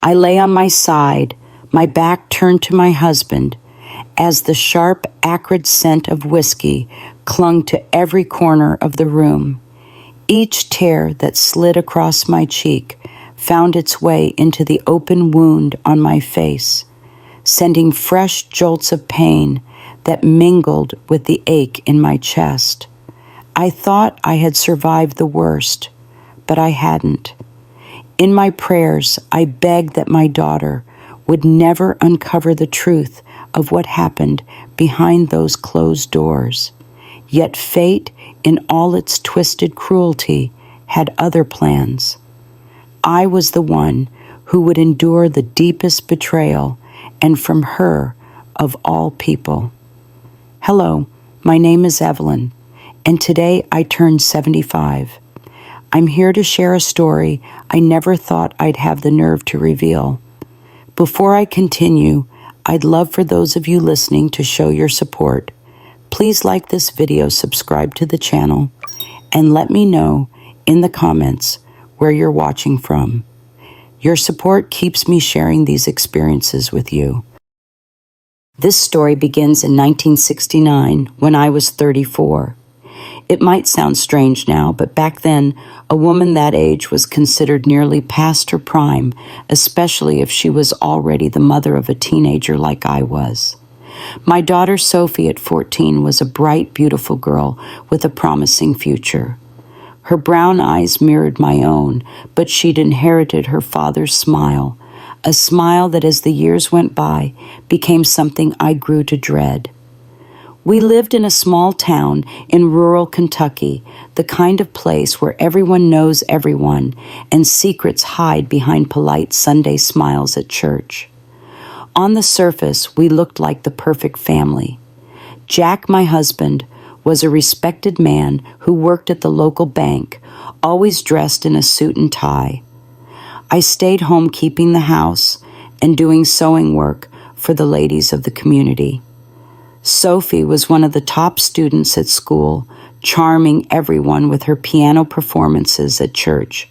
I lay on my side, my back turned to my husband, as the sharp, acrid scent of whiskey clung to every corner of the room. Each tear that slid across my cheek found its way into the open wound on my face, sending fresh jolts of pain that mingled with the ache in my chest. I thought I had survived the worst, but I hadn't. In my prayers, I begged that my daughter would never uncover the truth of what happened behind those closed doors. Yet fate, in all its twisted cruelty, had other plans. I was the one who would endure the deepest betrayal, and from her, of all people. Hello, my name is Evelyn, and today I turned 75. I'm here to share a story I never thought I'd have the nerve to reveal. Before I continue, I'd love for those of you listening to show your support. Please like this video, subscribe to the channel, and let me know in the comments where you're watching from. Your support keeps me sharing these experiences with you. This story begins in 1969 when I was 34. It might sound strange now, but back then, a woman that age was considered nearly past her prime, especially if she was already the mother of a teenager like I was. My daughter Sophie at 14 was a bright, beautiful girl with a promising future. Her brown eyes mirrored my own, but she'd inherited her father's smile, a smile that as the years went by became something I grew to dread. We lived in a small town in rural Kentucky, the kind of place where everyone knows everyone and secrets hide behind polite Sunday smiles at church. On the surface, we looked like the perfect family. Jack, my husband, was a respected man who worked at the local bank, always dressed in a suit and tie. I stayed home keeping the house and doing sewing work for the ladies of the community. Sophie was one of the top students at school, charming everyone with her piano performances at church,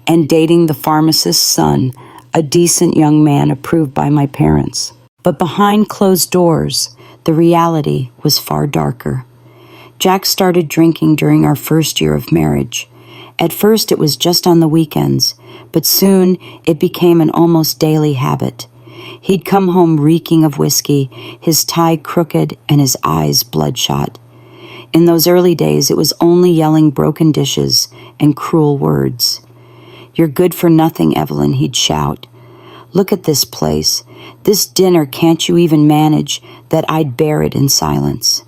and dating the pharmacist's son, a decent young man approved by my parents. But behind closed doors, the reality was far darker. Jack started drinking during our first year of marriage. At first, it was just on the weekends, but soon it became an almost daily habit. He'd come home reeking of whiskey, his tie crooked and his eyes bloodshot. In those early days, it was only yelling broken dishes and cruel words. "You're good for nothing, Evelyn," he'd shout. "Look at this place. This dinner, can't you even manage?" That I'd bear it in silence.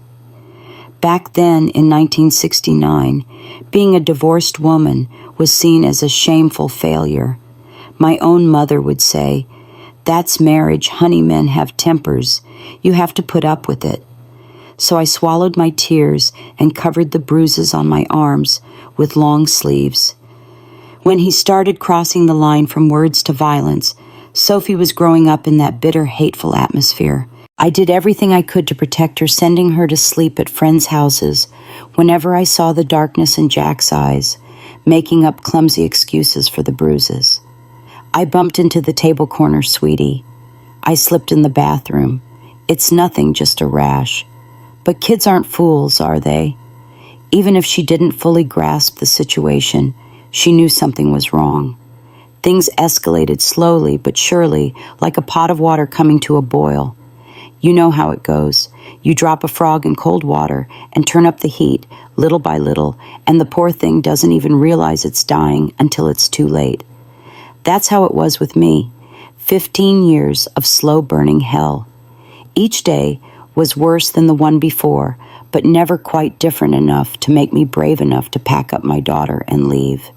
Back then, in 1969, being a divorced woman was seen as a shameful failure. My own mother would say, "That's marriage, honey, men have tempers. You have to put up with it." So I swallowed my tears and covered the bruises on my arms with long sleeves. When he started crossing the line from words to violence, Sophie was growing up in that bitter, hateful atmosphere. I did everything I could to protect her, sending her to sleep at friends' houses whenever I saw the darkness in Jack's eyes, making up clumsy excuses for the bruises. I bumped into the table corner, sweetie. I slipped in the bathroom. It's nothing, just a rash. But kids aren't fools, are they? Even if she didn't fully grasp the situation, she knew something was wrong. Things escalated slowly but surely, like a pot of water coming to a boil. You know how it goes. You drop a frog in cold water and turn up the heat, little by little, and the poor thing doesn't even realize it's dying until it's too late. That's how it was with me. 15 years of slow-burning hell. Each day was worse than the one before, but never quite different enough to make me brave enough to pack up my daughter and leave.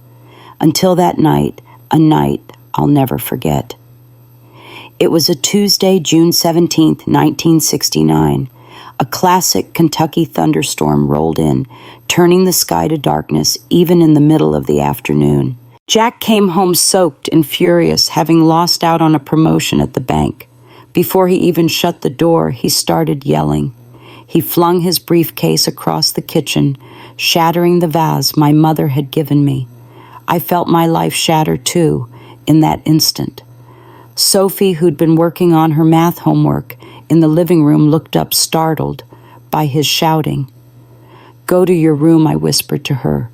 Until that night, a night I'll never forget. It was a Tuesday, June 17th, 1969. A classic Kentucky thunderstorm rolled in, turning the sky to darkness even in the middle of the afternoon. Jack came home soaked and furious, having lost out on a promotion at the bank. Before he even shut the door, he started yelling. He flung his briefcase across the kitchen, shattering the vase my mother had given me. I felt my life shatter too, in that instant. Sophie, who'd been working on her math homework in the living room, looked up startled by his shouting. "Go to your room," I whispered to her.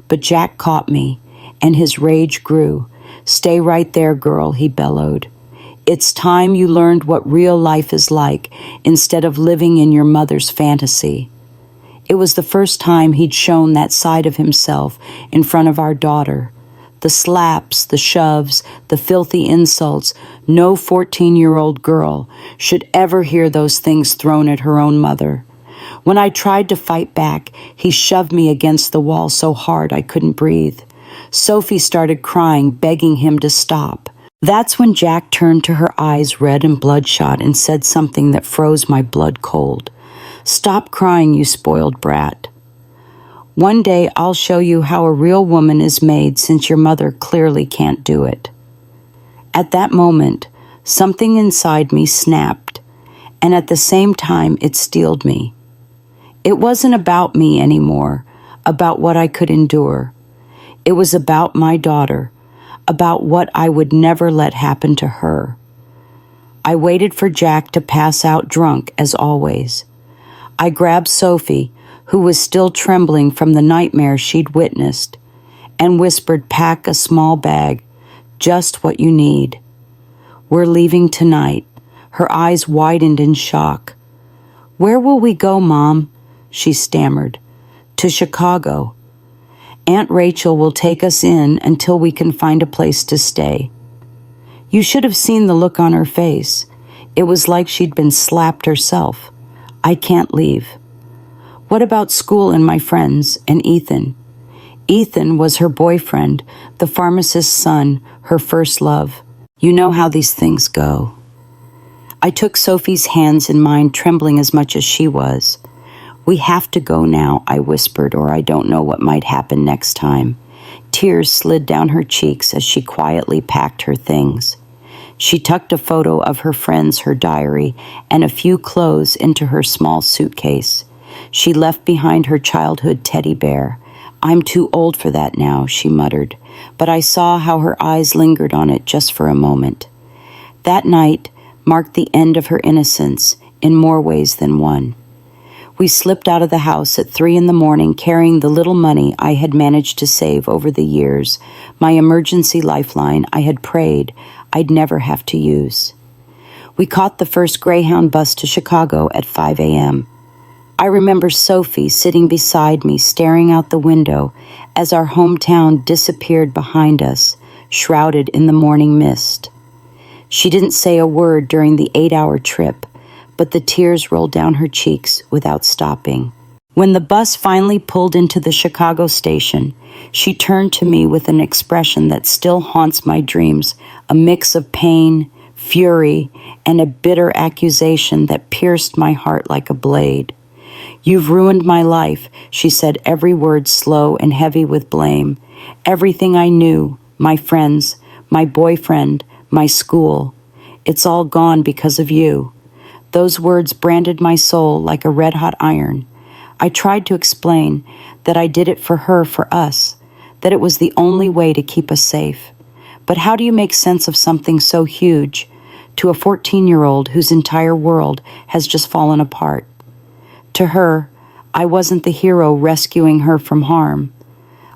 But Jack caught me, and his rage grew. "Stay right there, girl," he bellowed. "It's time you learned what real life is like instead of living in your mother's fantasy." It was the first time he'd shown that side of himself in front of our daughter. The slaps, the shoves, the filthy insults. No 14-year-old girl should ever hear those things thrown at her own mother. When I tried to fight back, he shoved me against the wall so hard I couldn't breathe. Sophie started crying, begging him to stop. That's when Jack turned to her, eyes red and bloodshot, and said something that froze my blood cold. "Stop crying, you spoiled brat. One day I'll show you how a real woman is made, since your mother clearly can't do it." At that moment, something inside me snapped, and at the same time it steeled me. It wasn't about me anymore, about what I could endure. It was about my daughter, about what I would never let happen to her. I waited for Jack to pass out drunk, as always. I grabbed Sophie, who was still trembling from the nightmare she'd witnessed, and whispered, "Pack a small bag, just what you need. We're leaving tonight." Her eyes widened in shock. "Where will we go, Mom?" she stammered. "To Chicago. Aunt Rachel will take us in until we can find a place to stay." You should have seen the look on her face. It was like she'd been slapped herself. "I can't leave." "What about school and my friends and Ethan?" Ethan was her boyfriend, the pharmacist's son, her first love. You know how these things go. I took Sophie's hands in mine, trembling as much as she was. "We have to go now," I whispered, "or I don't know what might happen next time." Tears slid down her cheeks as she quietly packed her things. She tucked a photo of her friends, her diary, and a few clothes into her small suitcase. She left behind her childhood teddy bear. "I'm too old for that now," she muttered, but I saw how her eyes lingered on it just for a moment. That night marked the end of her innocence in more ways than one. We slipped out of the house at 3 a.m, carrying the little money I had managed to save over the years, my emergency lifeline I had prayed I'd never have to use. We caught the first Greyhound bus to Chicago at 5 a.m. I remember Sophie sitting beside me, staring out the window as our hometown disappeared behind us, shrouded in the morning mist. She didn't say a word during the 8-hour trip, but the tears rolled down her cheeks without stopping. When the bus finally pulled into the Chicago station, she turned to me with an expression that still haunts my dreams, a mix of pain, fury, and a bitter accusation that pierced my heart like a blade. "You've ruined my life," she said, every word slow and heavy with blame. "Everything I knew, my friends, my boyfriend, my school. It's all gone because of you." Those words branded my soul like a red-hot iron. I tried to explain that I did it for her, for us, that it was the only way to keep us safe. But how do you make sense of something so huge to a 14-year-old whose entire world has just fallen apart? To her, I wasn't the hero rescuing her from harm.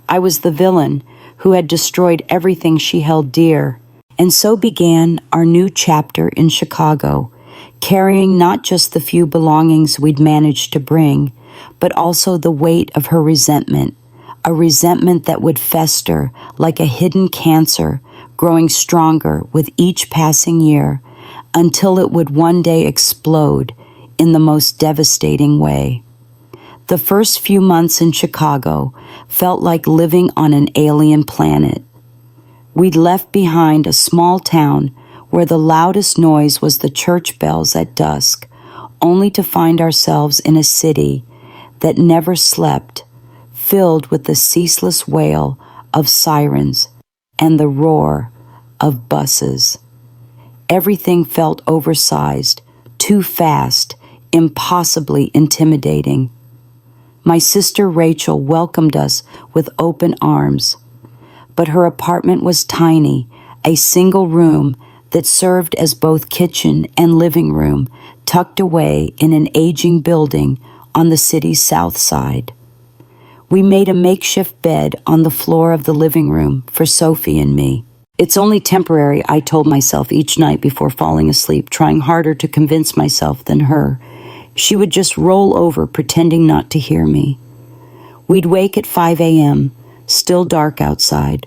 I was the villain who had destroyed everything she held dear. And so began our new chapter in Chicago, carrying not just the few belongings we'd managed to bring, but also the weight of her resentment, a resentment that would fester like a hidden cancer, growing stronger with each passing year, until it would one day explode in the most devastating way. The first few months in Chicago felt like living on an alien planet. We'd left behind a small town where the loudest noise was the church bells at dusk, only to find ourselves in a city that never slept, filled with the ceaseless wail of sirens and the roar of buses. Everything felt oversized, too fast, impossibly intimidating. My sister Rachel welcomed us with open arms, but her apartment was tiny, a single room that served as both kitchen and living room, tucked away in an aging building on the city's south side. We made a makeshift bed on the floor of the living room for Sophie and me. It's only temporary, I told myself each night before falling asleep, trying harder to convince myself than her. She would just roll over, pretending not to hear me. We'd wake at 5 a.m., still dark outside.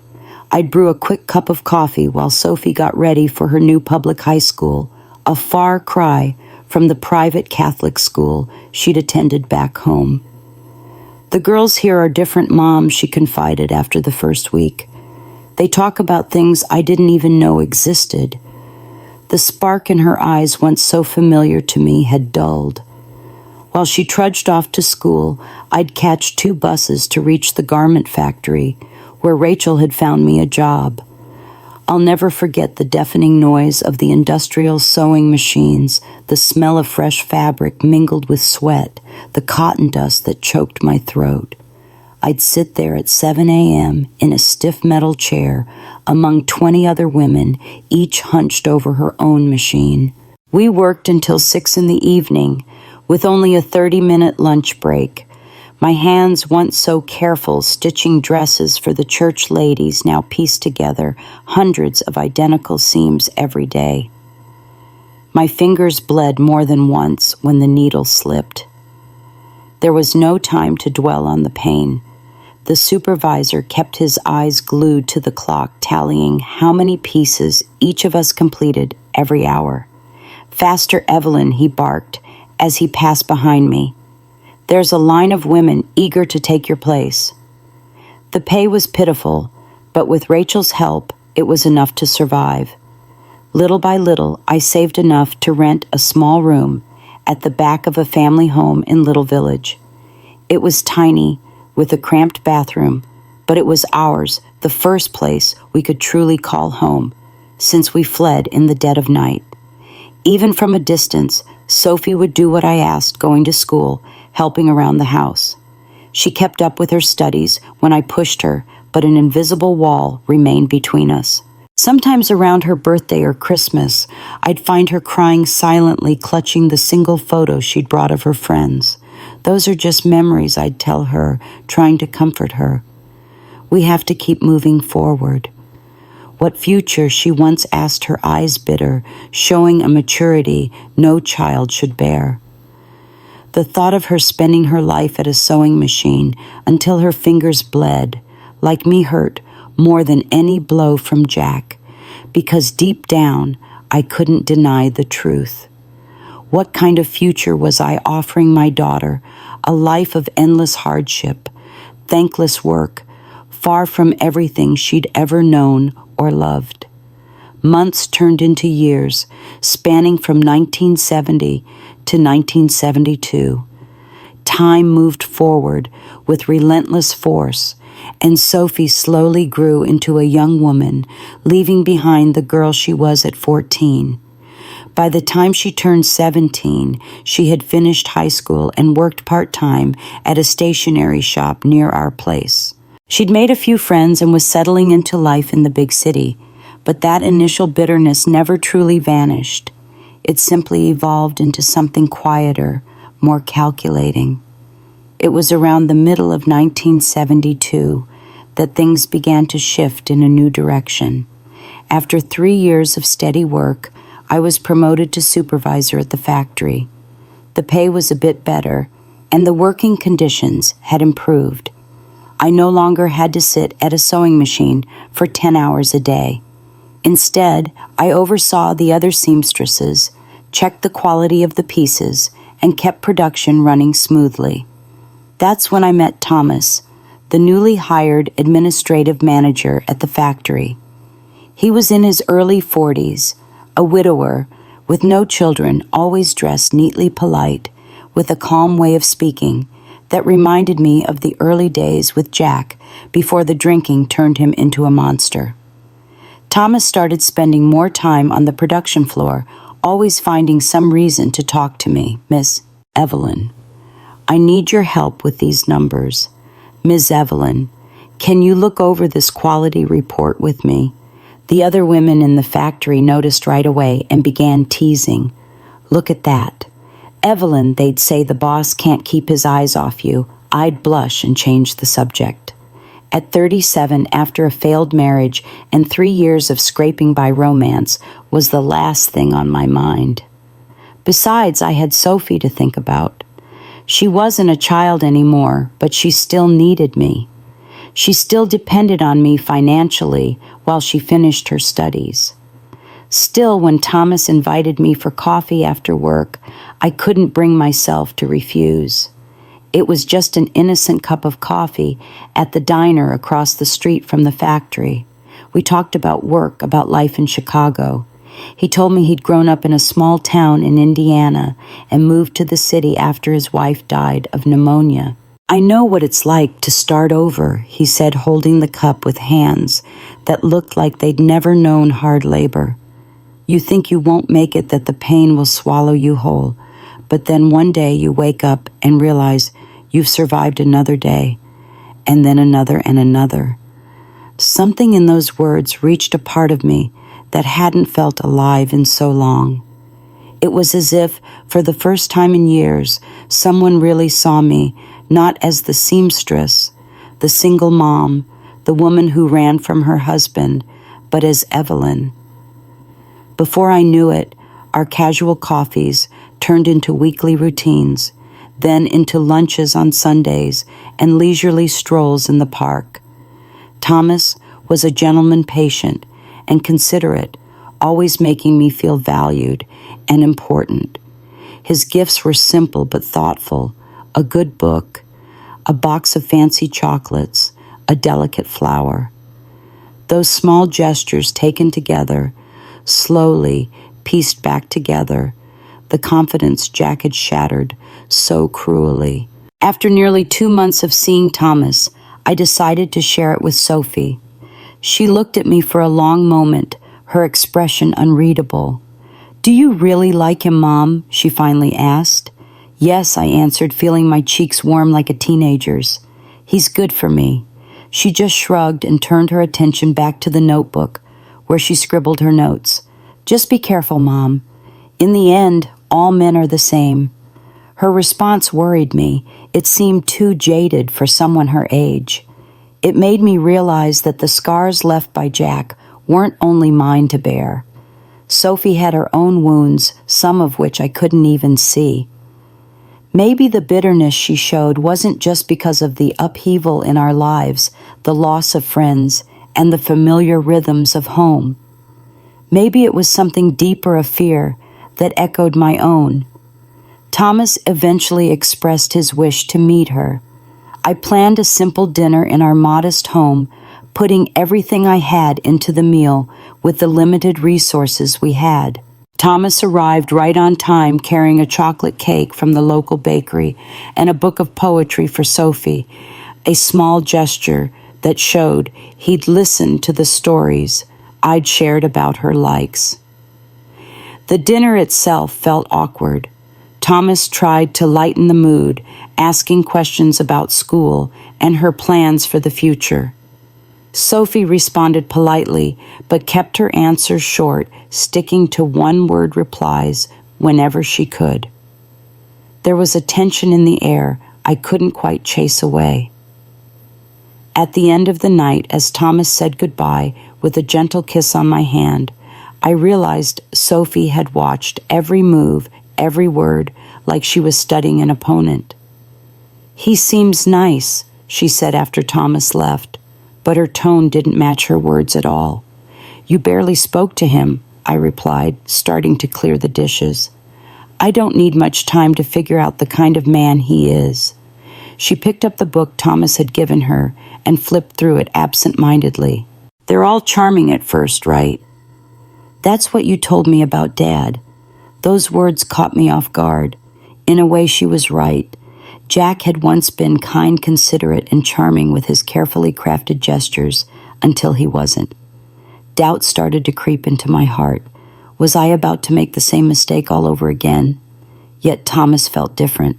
I'd brew a quick cup of coffee while Sophie got ready for her new public high school, a far cry from the private Catholic school she'd attended back home. The girls here are different moms, she confided after the first week. They talk about things I didn't even know existed. The spark in her eyes, once so familiar to me, had dulled. While she trudged off to school, I'd catch 2 buses to reach the garment factory, where Rachel had found me a job. I'll never forget the deafening noise of the industrial sewing machines, the smell of fresh fabric mingled with sweat, the cotton dust that choked my throat. I'd sit there at 7 a.m. in a stiff metal chair among 20 other women, each hunched over her own machine. We worked until 6 in the evening, with only a 30-minute lunch break. My hands, once so careful, stitching dresses for the church ladies, now pieced together hundreds of identical seams every day. My fingers bled more than once when the needle slipped. There was no time to dwell on the pain. The supervisor kept his eyes glued to the clock, tallying how many pieces each of us completed every hour. "Faster, Evelyn," he barked as he passed behind me. "There's a line of women eager to take your place." The pay was pitiful, but with Rachel's help, it was enough to survive. Little by little, I saved enough to rent a small room at the back of a family home in Little Village. It was tiny, with a cramped bathroom, but it was ours, the first place we could truly call home, since we fled in the dead of night. Even from a distance, Sophie would do what I asked, going to school, helping around the house. She kept up with her studies when I pushed her, but an invisible wall remained between us. Sometimes around her birthday or Christmas, I'd find her crying silently, clutching the single photo she'd brought of her friends. "Those are just memories," I'd tell her, trying to comfort her. "We have to keep moving forward." What future, she once asked, her eyes bitter, showing a maturity no child should bear. The thought of her spending her life at a sewing machine until her fingers bled, like me, hurt more than any blow from Jack, because deep down I couldn't deny the truth. What kind of future was I offering my daughter? A life of endless hardship, thankless work, far from everything she'd ever known or loved. Months turned into years, spanning from 1970 to 1972. Time moved forward with relentless force, and Sophie slowly grew into a young woman, leaving behind the girl she was at 14. By the time she turned 17, she had finished high school and worked part-time at a stationery shop near our place. She'd made a few friends and was settling into life in the big city, but that initial bitterness never truly vanished. It simply evolved into something quieter, more calculating. It was around the middle of 1972 that things began to shift in a new direction. After 3 years of steady work, I was promoted to supervisor at the factory. The pay was a bit better, and the working conditions had improved. I no longer had to sit at a sewing machine for 10 hours a day. Instead, I oversaw the other seamstresses, checked the quality of the pieces, and kept production running smoothly. That's when I met Thomas, the newly hired administrative manager at the factory. He was in his early 40s, a widower, with no children, always dressed neatly polite, with a calm way of speaking that reminded me of the early days with Jack before the drinking turned him into a monster. Thomas started spending more time on the production floor, always finding some reason to talk to me. "Miss Evelyn, I need your help with these numbers. Miss Evelyn, can you look over this quality report with me? The other women in the factory noticed right away and began teasing. "Look at that. Evelyn," they'd say, "the boss can't keep his eyes off you." I'd blush and change the subject. At 37, after a failed marriage and 3 years of scraping by romance, was the last thing on my mind. Besides, I had Sophie to think about. She wasn't a child anymore, but she still needed me. She still depended on me financially while she finished her studies. Still, when Thomas invited me for coffee after work, I couldn't bring myself to refuse. It was just an innocent cup of coffee at the diner across the street from the factory. We talked about work, about life in Chicago. He told me he'd grown up in a small town in Indiana and moved to the city after his wife died of pneumonia. "I know what it's like to start over," he said, holding the cup with hands that looked like they'd never known hard labor. "You think you won't make it, that the pain will swallow you whole, but then one day you wake up and realize you've survived another day, and then another and another." Something in those words reached a part of me that hadn't felt alive in so long. It was as if, for the first time in years, someone really saw me, not as the seamstress, the single mom, the woman who ran from her husband, but as Evelyn. Before I knew it, our casual coffees turned into weekly routines, then into lunches on Sundays and leisurely strolls in the park. Thomas was a gentleman patient and considerate, always making me feel valued and important. His gifts were simple but thoughtful: a good book, a box of fancy chocolates, a delicate flower. Those small gestures taken together, slowly pieced back together, the confidence Jack had shattered so cruelly. After nearly 2 months of seeing Thomas, I decided to share it with Sophie. She looked at me for a long moment, her expression unreadable. "Do you really like him, Mom?" she finally asked. "Yes," I answered, feeling my cheeks warm like a teenager's. "He's good for me." She just shrugged and turned her attention back to the notebook, where she scribbled her notes. "Just be careful, Mom. In the end, all men are the same." Her response worried me. It seemed too jaded for someone her age. It made me realize that the scars left by Jack weren't only mine to bear. Sophie had her own wounds, some of which I couldn't even see. Maybe the bitterness she showed wasn't just because of the upheaval in our lives, the loss of friends, and the familiar rhythms of home. Maybe it was something deeper of fear that echoed my own. Thomas eventually expressed his wish to meet her. I planned a simple dinner in our modest home, putting everything I had into the meal with the limited resources we had. Thomas arrived right on time, carrying a chocolate cake from the local bakery and a book of poetry for Sophie, a small gesture that showed he'd listened to the stories I'd shared about her likes. The dinner itself felt awkward. Thomas tried to lighten the mood, asking questions about school and her plans for the future. Sophie responded politely, but kept her answers short, sticking to one-word replies whenever she could. There was a tension in the air I couldn't quite chase away. At the end of the night, as Thomas said goodbye with a gentle kiss on my hand, I realized Sophie had watched every move, every word, like she was studying an opponent. "He seems nice," she said after Thomas left, but her tone didn't match her words at all. "You barely spoke to him," I replied, starting to clear the dishes. "I don't need much time to figure out the kind of man he is." She picked up the book Thomas had given her and flipped through it absent-mindedly. "They're all charming at first, right?" "That's what you told me about Dad." Those words caught me off guard. In a way, she was right. Jack had once been kind, considerate, and charming with his carefully crafted gestures until he wasn't. Doubt started to creep into my heart. Was I about to make the same mistake all over again? Yet Thomas felt different.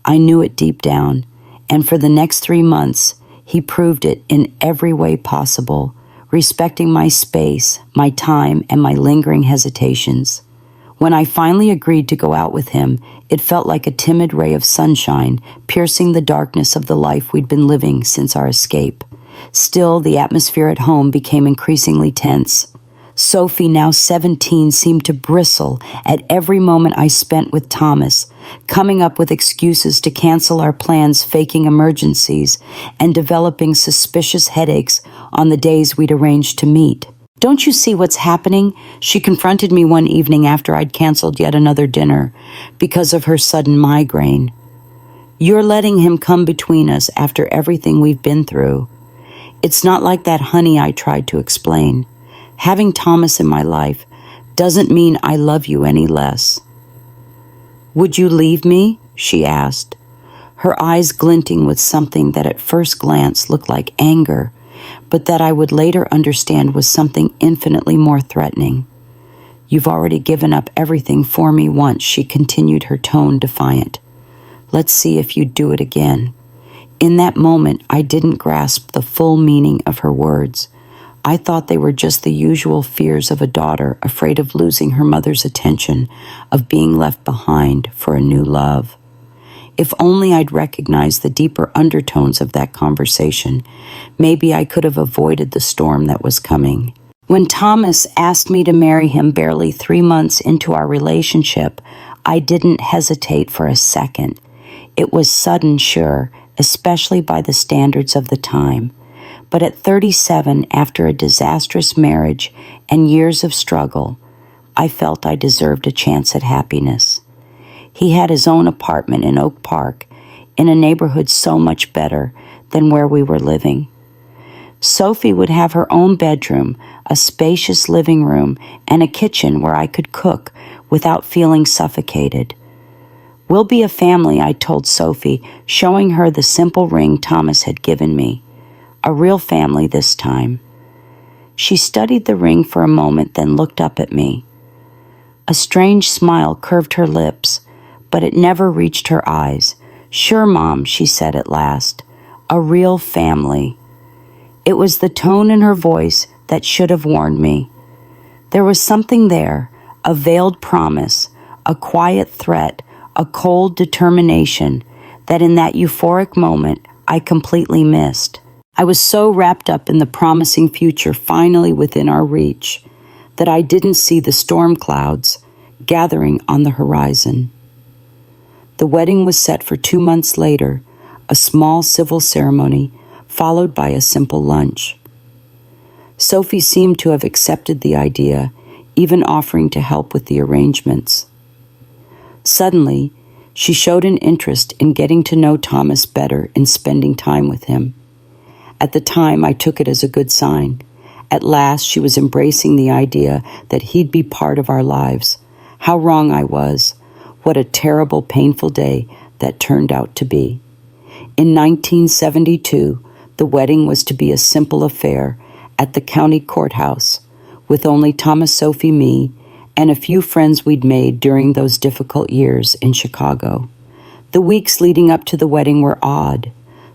I knew it deep down, and for the next 3 months, he proved it in every way possible, respecting my space, my time, and my lingering hesitations. When I finally agreed to go out with him, it felt like a timid ray of sunshine piercing the darkness of the life we'd been living since our escape. Still, the atmosphere at home became increasingly tense. Sophie, now 17, seemed to bristle at every moment I spent with Thomas, coming up with excuses to cancel our plans, faking emergencies, and developing suspicious headaches on the days we'd arranged to meet. "Don't you see what's happening?" She confronted me one evening after I'd canceled yet another dinner because of her sudden migraine. "You're letting him come between us after everything we've been through. It's not like that, honey," I tried to explain. "Having Thomas in my life doesn't mean I love you any less." "Would you leave me?" she asked, her eyes glinting with something that at first glance looked like anger, but that I would later understand was something infinitely more threatening. "You've already given up everything for me once," she continued, her tone defiant. "Let's see if you'd do it again." In that moment, I didn't grasp the full meaning of her words. I thought they were just the usual fears of a daughter afraid of losing her mother's attention, of being left behind for a new love. If only I'd recognized the deeper undertones of that conversation, maybe I could have avoided the storm that was coming. When Thomas asked me to marry him barely 3 months into our relationship, I didn't hesitate for a second. It was sudden, sure, especially by the standards of the time. But at 37, after a disastrous marriage and years of struggle, I felt I deserved a chance at happiness. He had his own apartment in Oak Park, in a neighborhood so much better than where we were living. Sophie would have her own bedroom, a spacious living room, and a kitchen where I could cook without feeling suffocated. "We'll be a family," I told Sophie, showing her the simple ring Thomas had given me. A real family this time. She studied the ring for a moment, then looked up at me. A strange smile curved her lips, but it never reached her eyes. "Sure, Mom," she said at last. "A real family." It was the tone in her voice that should have warned me. There was something there, a veiled promise, a quiet threat, a cold determination that in that euphoric moment I completely missed. I was so wrapped up in the promising future finally within our reach that I didn't see the storm clouds gathering on the horizon. The wedding was set for 2 months later, a small civil ceremony followed by a simple lunch. Sophie seemed to have accepted the idea, even offering to help with the arrangements. Suddenly, she showed an interest in getting to know Thomas better and spending time with him. At the time, I took it as a good sign. At last, she was embracing the idea that he'd be part of our lives. How wrong I was. What a terrible, painful day that turned out to be. In 1972, the wedding was to be a simple affair at the county courthouse, with only Thomas, Sophie, me, and a few friends we'd made during those difficult years in Chicago. The weeks leading up to the wedding were odd.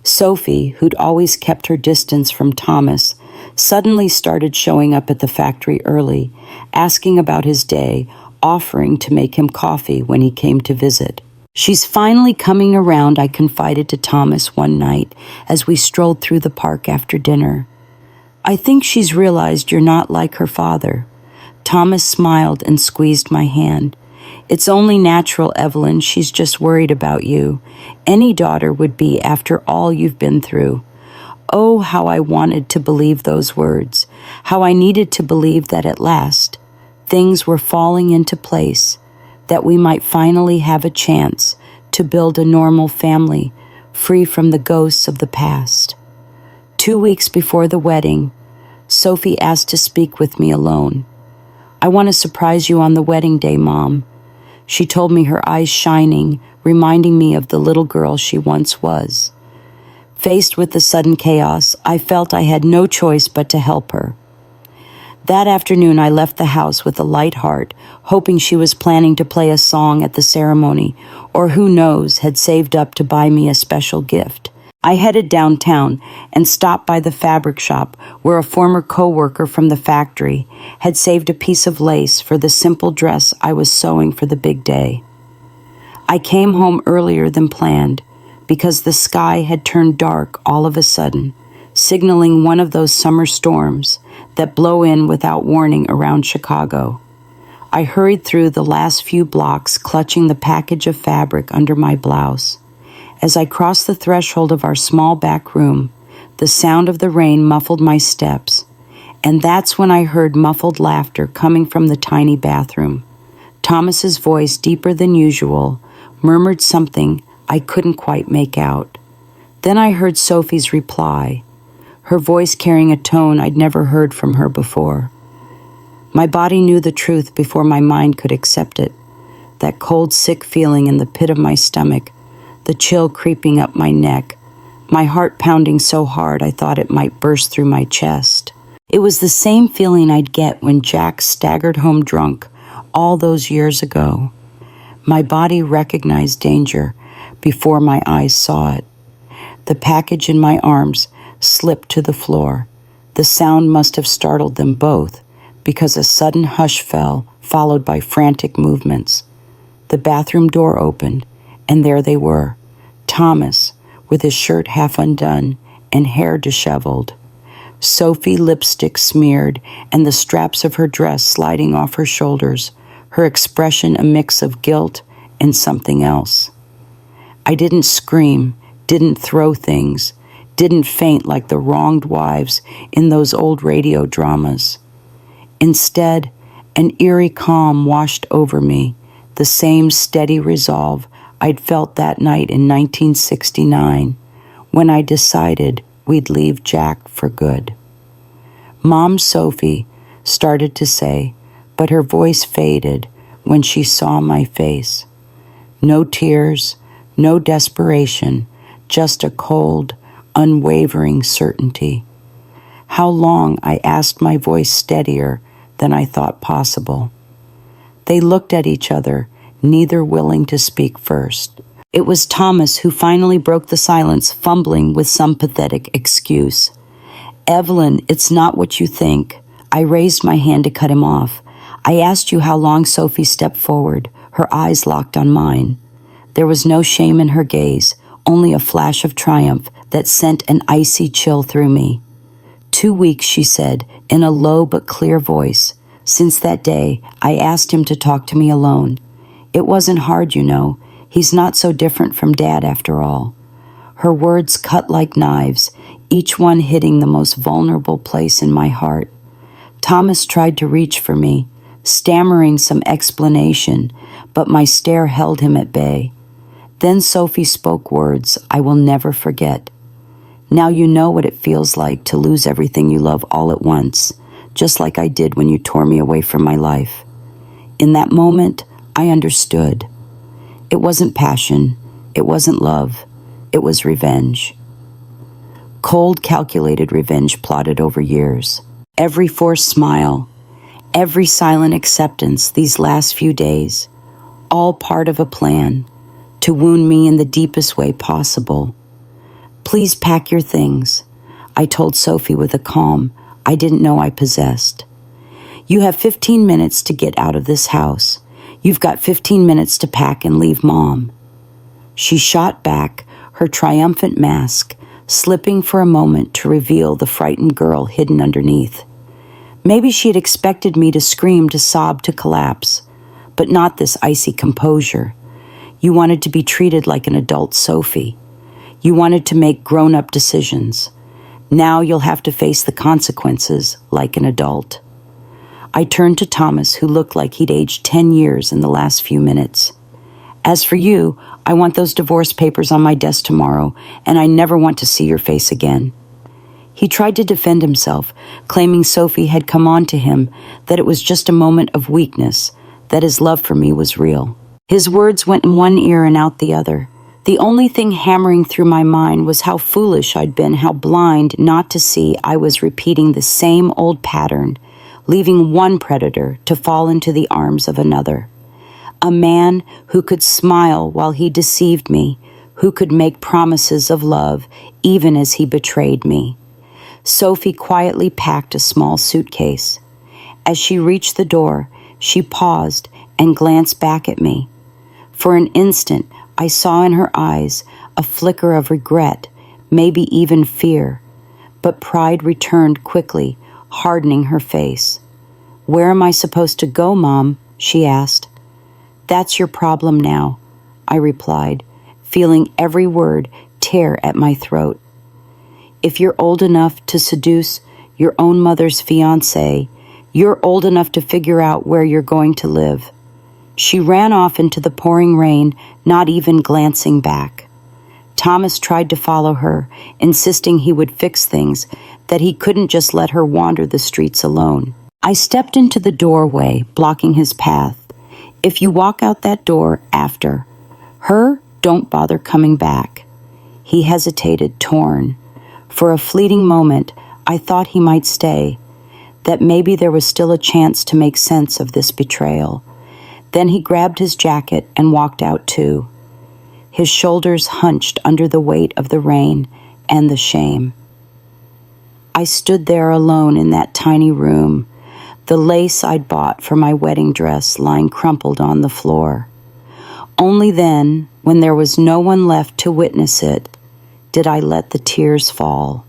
Sophie, who'd always kept her distance from Thomas, suddenly started showing up at the factory early, asking about his day, offering to make him coffee when he came to visit. "She's finally coming around," I confided to Thomas one night as we strolled through the park after dinner. "I think she's realized you're not like her father." Thomas smiled and squeezed my hand. "It's only natural, Evelyn. She's just worried about you. Any daughter would be after all you've been through." Oh, how I wanted to believe those words, how I needed to believe that at last things were falling into place, that we might finally have a chance to build a normal family free from the ghosts of the past. 2 weeks before the wedding, Sophie asked to speak with me alone. "I want to surprise you on the wedding day, Mom," she told me, her eyes shining, reminding me of the little girl she once was. Faced with the sudden chaos, I felt I had no choice but to help her. That afternoon, I left the house with a light heart, hoping she was planning to play a song at the ceremony, or who knows, had saved up to buy me a special gift. I headed downtown and stopped by the fabric shop where a former co-worker from the factory had saved a piece of lace for the simple dress I was sewing for the big day. I came home earlier than planned because the sky had turned dark all of a sudden, signaling one of those summer storms that blow in without warning around Chicago. I hurried through the last few blocks, clutching the package of fabric under my blouse. As I crossed the threshold of our small back room, the sound of the rain muffled my steps, and that's when I heard muffled laughter coming from the tiny bathroom. Thomas's voice, deeper than usual, murmured something I couldn't quite make out. Then I heard Sophie's reply, her voice carrying a tone I'd never heard from her before. My body knew the truth before my mind could accept it. That cold, sick feeling in the pit of my stomach, the chill creeping up my neck, my heart pounding so hard I thought it might burst through my chest. It was the same feeling I'd get when Jack staggered home drunk all those years ago. My body recognized danger before my eyes saw it. The package in my arms slipped to the floor. The sound must have startled them both because a sudden hush fell, followed by frantic movements. The bathroom door opened, and there they were, Thomas, with his shirt half undone and hair disheveled, Sophie, lipstick smeared, and the straps of her dress sliding off her shoulders, her expression a mix of guilt and something else. I didn't scream, didn't throw things, didn't faint like the wronged wives in those old radio dramas. Instead, an eerie calm washed over me, the same steady resolve I'd felt that night in 1969 when I decided we'd leave Jack for good. Mom Sophie started to say, but her voice faded when she saw my face. No tears, no desperation, just a cold, unwavering certainty. How long, I asked, my voice steadier than I thought possible. They looked at each other, neither willing to speak first. It was Thomas who finally broke the silence, fumbling with some pathetic excuse. Evelyn, it's not what you think. I raised my hand to cut him off. I asked you how long. Sophie stepped forward, her eyes locked on mine. There was no shame in her gaze, only a flash of triumph that sent an icy chill through me. 2 weeks, she said, in a low but clear voice. Since that day, I asked him to talk to me alone. It wasn't hard, you know. He's not so different from Dad after all. Her words cut like knives, each one hitting the most vulnerable place in my heart. Thomas tried to reach for me, stammering some explanation, but my stare held him at bay. Then Sophie spoke words I will never forget. Now you know what it feels like to lose everything you love all at once, just like I did when you tore me away from my life. In that moment, I understood. It wasn't passion, it wasn't love, it was revenge. Cold, calculated revenge plotted over years. Every forced smile, every silent acceptance these last few days, all part of a plan to wound me in the deepest way possible. Please pack your things, I told Sophie with a calm I didn't know I possessed. You have 15 minutes to get out of this house. You've got 15 minutes to pack and leave Mom. She shot back, her triumphant mask slipping for a moment to reveal the frightened girl hidden underneath. Maybe she had expected me to scream, to sob, to collapse, but not this icy composure. You wanted to be treated like an adult Sophie. You wanted to make grown-up decisions. Now you'll have to face the consequences like an adult. I turned to Thomas, who looked like he'd aged 10 years in the last few minutes. As for you, I want those divorce papers on my desk tomorrow, and I never want to see your face again. He tried to defend himself, claiming Sophie had come on to him, that it was just a moment of weakness, that his love for me was real. His words went in one ear and out the other. The only thing hammering through my mind was how foolish I'd been, how blind not to see I was repeating the same old pattern, leaving one predator to fall into the arms of another. A man who could smile while he deceived me, who could make promises of love even as he betrayed me. Sophie quietly packed a small suitcase. As she reached the door, she paused and glanced back at me. For an instant, I saw in her eyes a flicker of regret, maybe even fear, but pride returned quickly, hardening her face. "Where am I supposed to go, Mom?" she asked. "That's your problem now," I replied, feeling every word tear at my throat. "If you're old enough to seduce your own mother's fiancé, you're old enough to figure out where you're going to live." She ran off into the pouring rain, not even glancing back. Thomas tried to follow her, insisting he would fix things, that he couldn't just let her wander the streets alone. I stepped into the doorway, blocking his path. "If you walk out that door after her, don't bother coming back." He hesitated, torn. For a fleeting moment, I thought he might stay, that maybe there was still a chance to make sense of this betrayal. Then he grabbed his jacket and walked out too. His shoulders hunched under the weight of the rain and the shame. I stood there alone in that tiny room, the lace I'd bought for my wedding dress lying crumpled on the floor. Only then, when there was no one left to witness it, did I let the tears fall.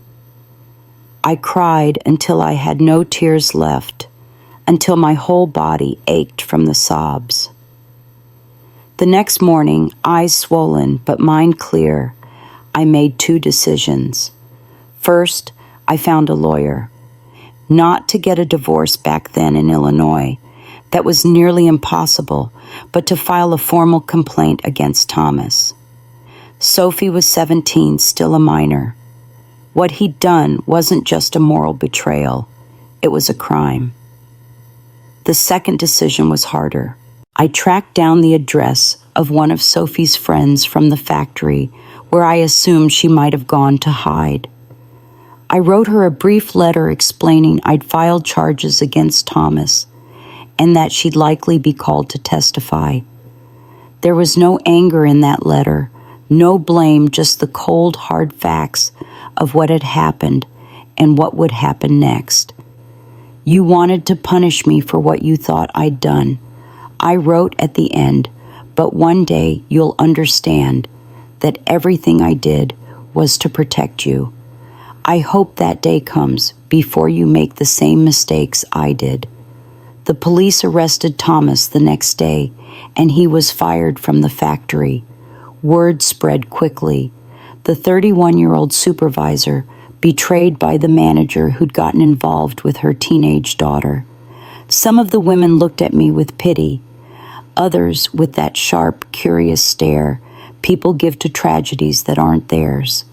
I cried until I had no tears left, until my whole body ached from the sobs. The next morning, eyes swollen but mind clear, I made two decisions. First, I found a lawyer. Not to get a divorce back then in Illinois. That was nearly impossible, but to file a formal complaint against Thomas. Sophie was 17, still a minor. What he'd done wasn't just a moral betrayal. It was a crime. The second decision was harder. I tracked down the address of one of Sophie's friends from the factory where I assumed she might have gone to hide. I wrote her a brief letter explaining I'd filed charges against Thomas and that she'd likely be called to testify. There was no anger in that letter, no blame, just the cold, hard facts of what had happened and what would happen next. "You wanted to punish me for what you thought I'd done," I wrote at the end, "but one day you'll understand that everything I did was to protect you. I hope that day comes before you make the same mistakes I did." The police arrested Thomas the next day, and he was fired from the factory. Word spread quickly. The 31-year-old supervisor, betrayed by the manager who'd gotten involved with her teenage daughter. Some of the women looked at me with pity, others with that sharp, curious stare people give to tragedies that aren't theirs.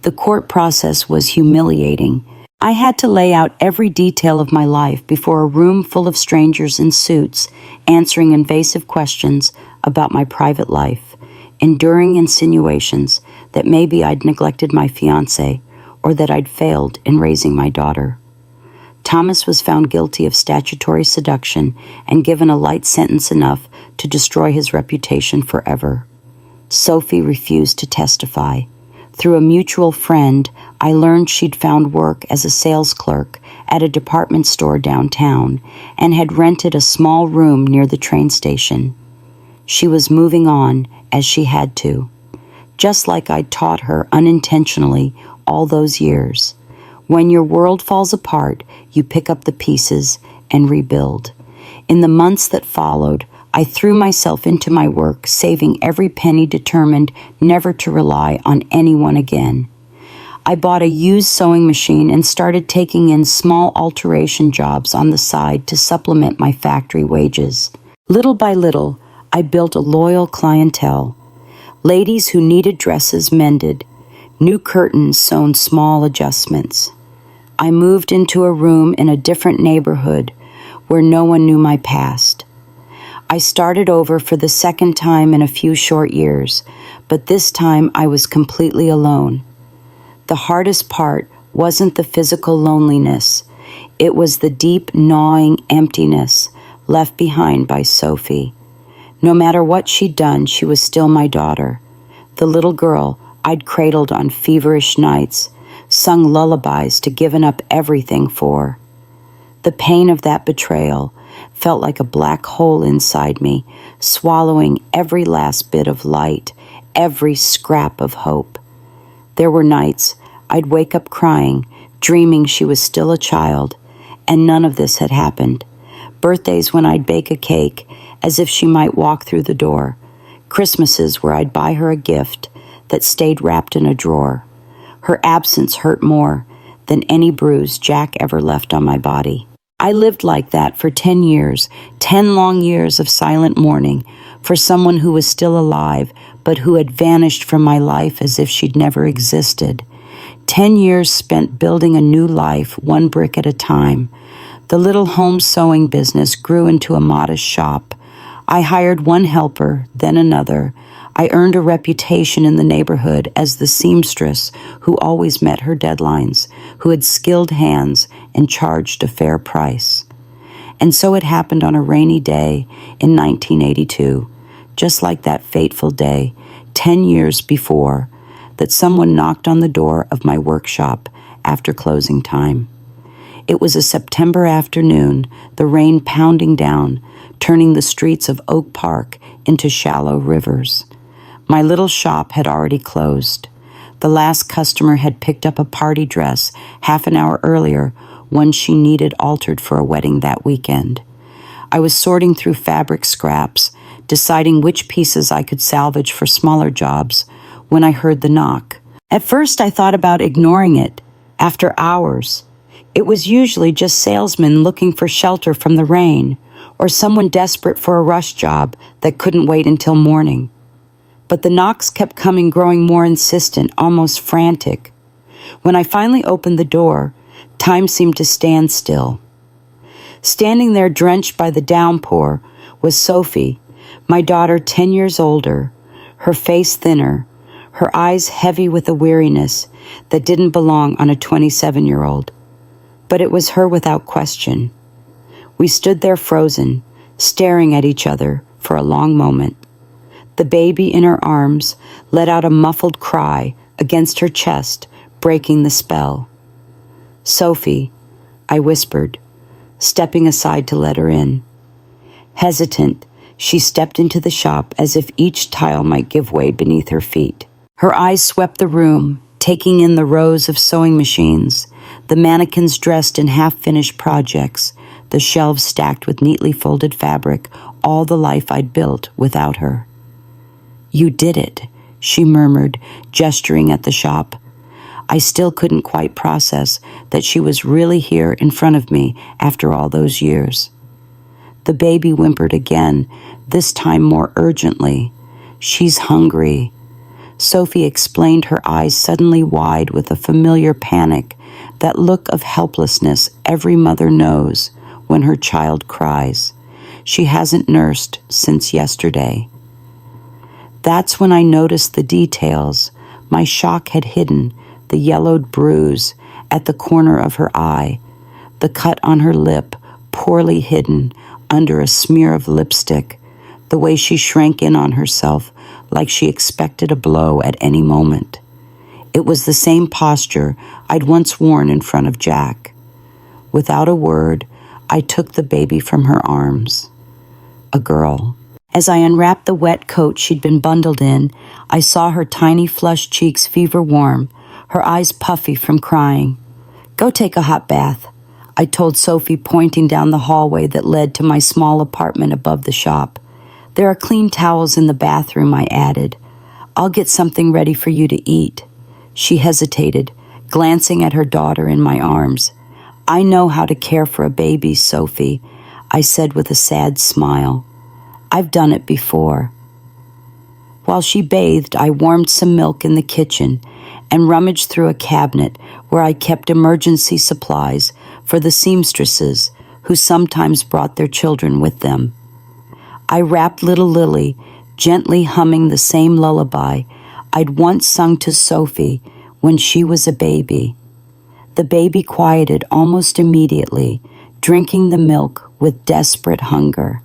The court process was humiliating. I had to lay out every detail of my life before a room full of strangers in suits, answering invasive questions about my private life, enduring insinuations that maybe I'd neglected my fiancé or that I'd failed in raising my daughter. Thomas was found guilty of statutory seduction and given a light sentence enough to destroy his reputation forever. Sophie refused to testify. Through a mutual friend, I learned she'd found work as a sales clerk at a department store downtown and had rented a small room near the train station. She was moving on as she had to, just like I'd taught her unintentionally all those years. When your world falls apart, you pick up the pieces and rebuild. In the months that followed, I threw myself into my work, saving every penny, determined never to rely on anyone again. I bought a used sewing machine and started taking in small alteration jobs on the side to supplement my factory wages. Little by little, I built a loyal clientele. Ladies who needed dresses mended, new curtains sewn small adjustments. I moved into a room in a different neighborhood where no one knew my past. I started over for the second time in a few short years, but this time I was completely alone. The hardest part wasn't the physical loneliness. It was the deep, gnawing emptiness left behind by Sophie. No matter what she'd done, she was still my daughter. The little girl I'd cradled on feverish nights, sung lullabies to given up everything for. The pain of that betrayal felt like a black hole inside me, swallowing every last bit of light, every scrap of hope. There were nights I'd wake up crying, dreaming she was still a child, and none of this had happened. Birthdays when I'd bake a cake as if she might walk through the door. Christmases where I'd buy her a gift that stayed wrapped in a drawer. Her absence hurt more than any bruise Jack ever left on my body. I lived like that for 10 years, 10 long years of silent mourning for someone who was still alive, but who had vanished from my life as if she'd never existed. 10 years spent building a new life, one brick at a time. The little home sewing business grew into a modest shop. I hired one helper, then another. I earned a reputation in the neighborhood as the seamstress who always met her deadlines, who had skilled hands and charged a fair price. And so it happened on a rainy day in 1982, just like that fateful day, 10 years before, that someone knocked on the door of my workshop after closing time. It was a September afternoon, the rain pounding down, turning the streets of Oak Park into shallow rivers. My little shop had already closed. The last customer had picked up a party dress half an hour earlier, one she needed altered for a wedding that weekend. I was sorting through fabric scraps, deciding which pieces I could salvage for smaller jobs, when I heard the knock. At first I thought about ignoring it. After hours, it was usually just salesmen looking for shelter from the rain, or someone desperate for a rush job that couldn't wait until morning. But the knocks kept coming, growing more insistent, almost frantic. When I finally opened the door, time seemed to stand still. Standing there drenched by the downpour was Sophie, my daughter 10 years older, her face thinner, her eyes heavy with a weariness that didn't belong on a 27-year-old. But it was her without question. We stood there frozen, staring at each other for a long moment. The baby in her arms let out a muffled cry against her chest, breaking the spell. "Sophie," I whispered, stepping aside to let her in. Hesitant, she stepped into the shop as if each tile might give way beneath her feet. Her eyes swept the room, taking in the rows of sewing machines, the mannequins dressed in half-finished projects, the shelves stacked with neatly folded fabric, all the life I'd built without her. "You did it," she murmured, gesturing at the shop. I still couldn't quite process that she was really here in front of me after all those years. The baby whimpered again, this time more urgently. "She's hungry." Sophie explained, her eyes suddenly wide with a familiar panic, that look of helplessness every mother knows when her child cries. She hasn't nursed since yesterday. That's when I noticed the details. My shock had hidden the yellowed bruise at the corner of her eye, the cut on her lip, poorly hidden under a smear of lipstick, the way she shrank in on herself like she expected a blow at any moment. It was the same posture I'd once worn in front of Jack. Without a word, I took the baby from her arms. A girl. As I unwrapped the wet coat she'd been bundled in, I saw her tiny flushed cheeks fever warm, her eyes puffy from crying. "Go take a hot bath," I told Sophie, pointing down the hallway that led to my small apartment above the shop. "There are clean towels in the bathroom," I added. "I'll get something ready for you to eat." She hesitated, glancing at her daughter in my arms. "I know how to care for a baby, Sophie," I said with a sad smile. "I've done it before." While she bathed, I warmed some milk in the kitchen and rummaged through a cabinet where I kept emergency supplies for the seamstresses who sometimes brought their children with them. I wrapped little Lily, gently humming the same lullaby I'd once sung to Sophie when she was a baby. The baby quieted almost immediately, drinking the milk with desperate hunger.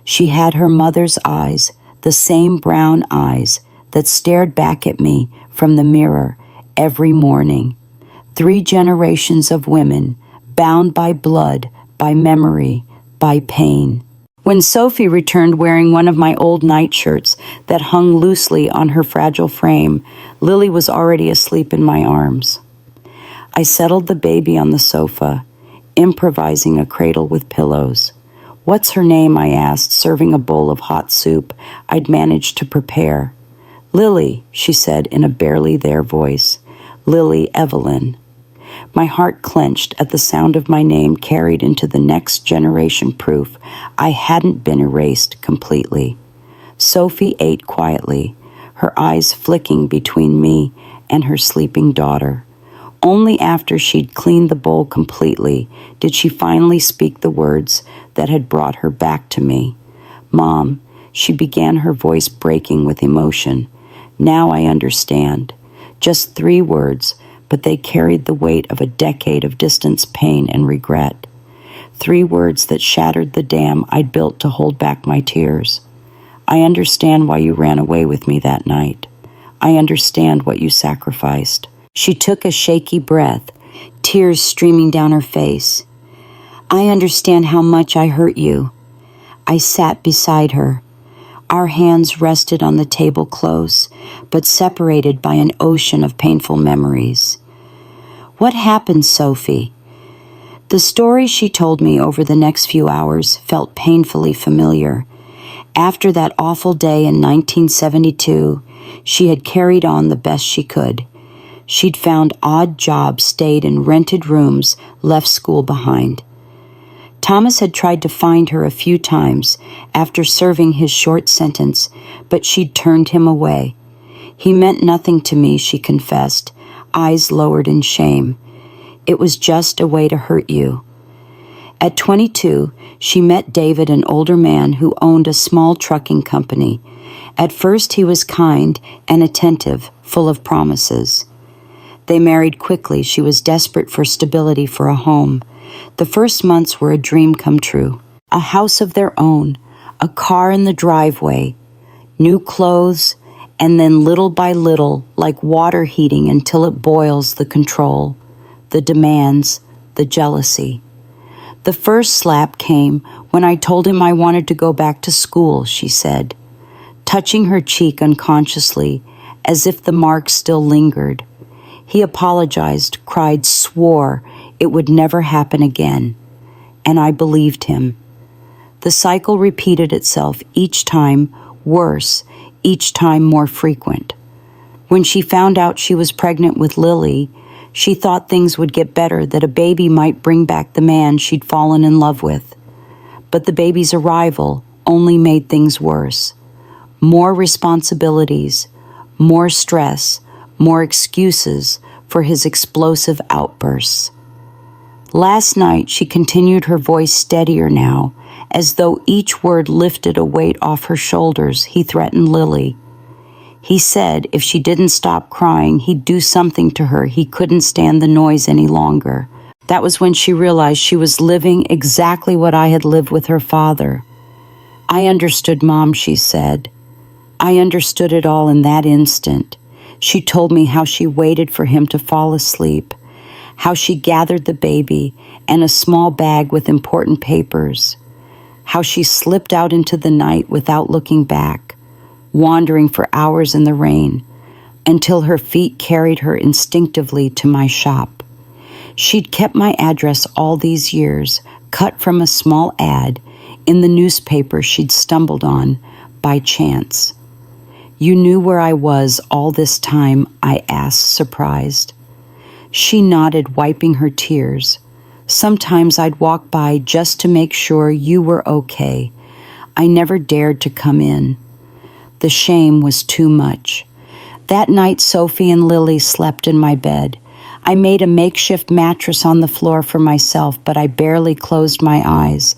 She had her mother's eyes, the same brown eyes that stared back at me from the mirror every morning. 3 generations of women, bound by blood, by memory, by pain. When Sophie returned wearing one of my old nightshirts that hung loosely on her fragile frame, Lily was already asleep in my arms. I settled the baby on the sofa, improvising a cradle with pillows. "What's her name?" I asked, serving a bowl of hot soup I'd managed to prepare. "Lily," she said in a barely there voice. "Lily Evelyn." My heart clenched at the sound of my name carried into the next generation, proof I hadn't been erased completely. Sophie ate quietly, her eyes flicking between me and her sleeping daughter. Only after she'd cleaned the bowl completely did she finally speak the words that had brought her back to me. "Mom," she began, her voice breaking with emotion. "Now I understand." Just 3 words, but they carried the weight of a decade of distance, pain, and regret. 3 words that shattered the dam I'd built to hold back my tears. "I understand why you ran away with me that night. I understand what you sacrificed." She took a shaky breath, tears streaming down her face. "I understand how much I hurt you." I sat beside her. Our hands rested on the table close, but separated by an ocean of painful memories. "What happened, Sophie?" The story she told me over the next few hours felt painfully familiar. After that awful day in 1972, she had carried on the best she could. She'd found odd jobs, stayed in rented rooms, left school behind. Thomas had tried to find her a few times after serving his short sentence, but she'd turned him away. "He meant nothing to me," she confessed, eyes lowered in shame. "It was just a way to hurt you." At 22, she met David, an older man who owned a small trucking company. At first, he was kind and attentive, full of promises. They married quickly. She was desperate for stability, for a home. The first months were a dream come true. A house of their own, a car in the driveway, new clothes, and then little by little, like water heating until it boils, the control, the demands, the jealousy. "The first slap came when I told him I wanted to go back to school," she said, touching her cheek unconsciously, as if the mark still lingered. He apologized, cried, swore it would never happen again. And I believed him. The cycle repeated itself, each time worse, each time more frequent. When she found out she was pregnant with Lily, she thought things would get better, that a baby might bring back the man she'd fallen in love with. But the baby's arrival only made things worse. More responsibilities, more stress, more excuses for his explosive outbursts. Last night, she continued, her voice steadier now, as though each word lifted a weight off her shoulders. He threatened Lily. He said if she didn't stop crying, he'd do something to her. He couldn't stand the noise any longer. That was when she realized she was living exactly what I had lived with her father. "I understood, Mom," she said. "I understood it all in that instant." She told me how she waited for him to fall asleep, how she gathered the baby and a small bag with important papers, how she slipped out into the night without looking back, wandering for hours in the rain, until her feet carried her instinctively to my shop. She'd kept my address all these years, cut from a small ad in the newspaper she'd stumbled on by chance. "You knew where I was all this time?" I asked, surprised. She nodded, wiping her tears. "Sometimes I'd walk by just to make sure you were okay. I never dared to come in. The shame was too much." That night, Sophie and Lily slept in my bed. I made a makeshift mattress on the floor for myself, but I barely closed my eyes.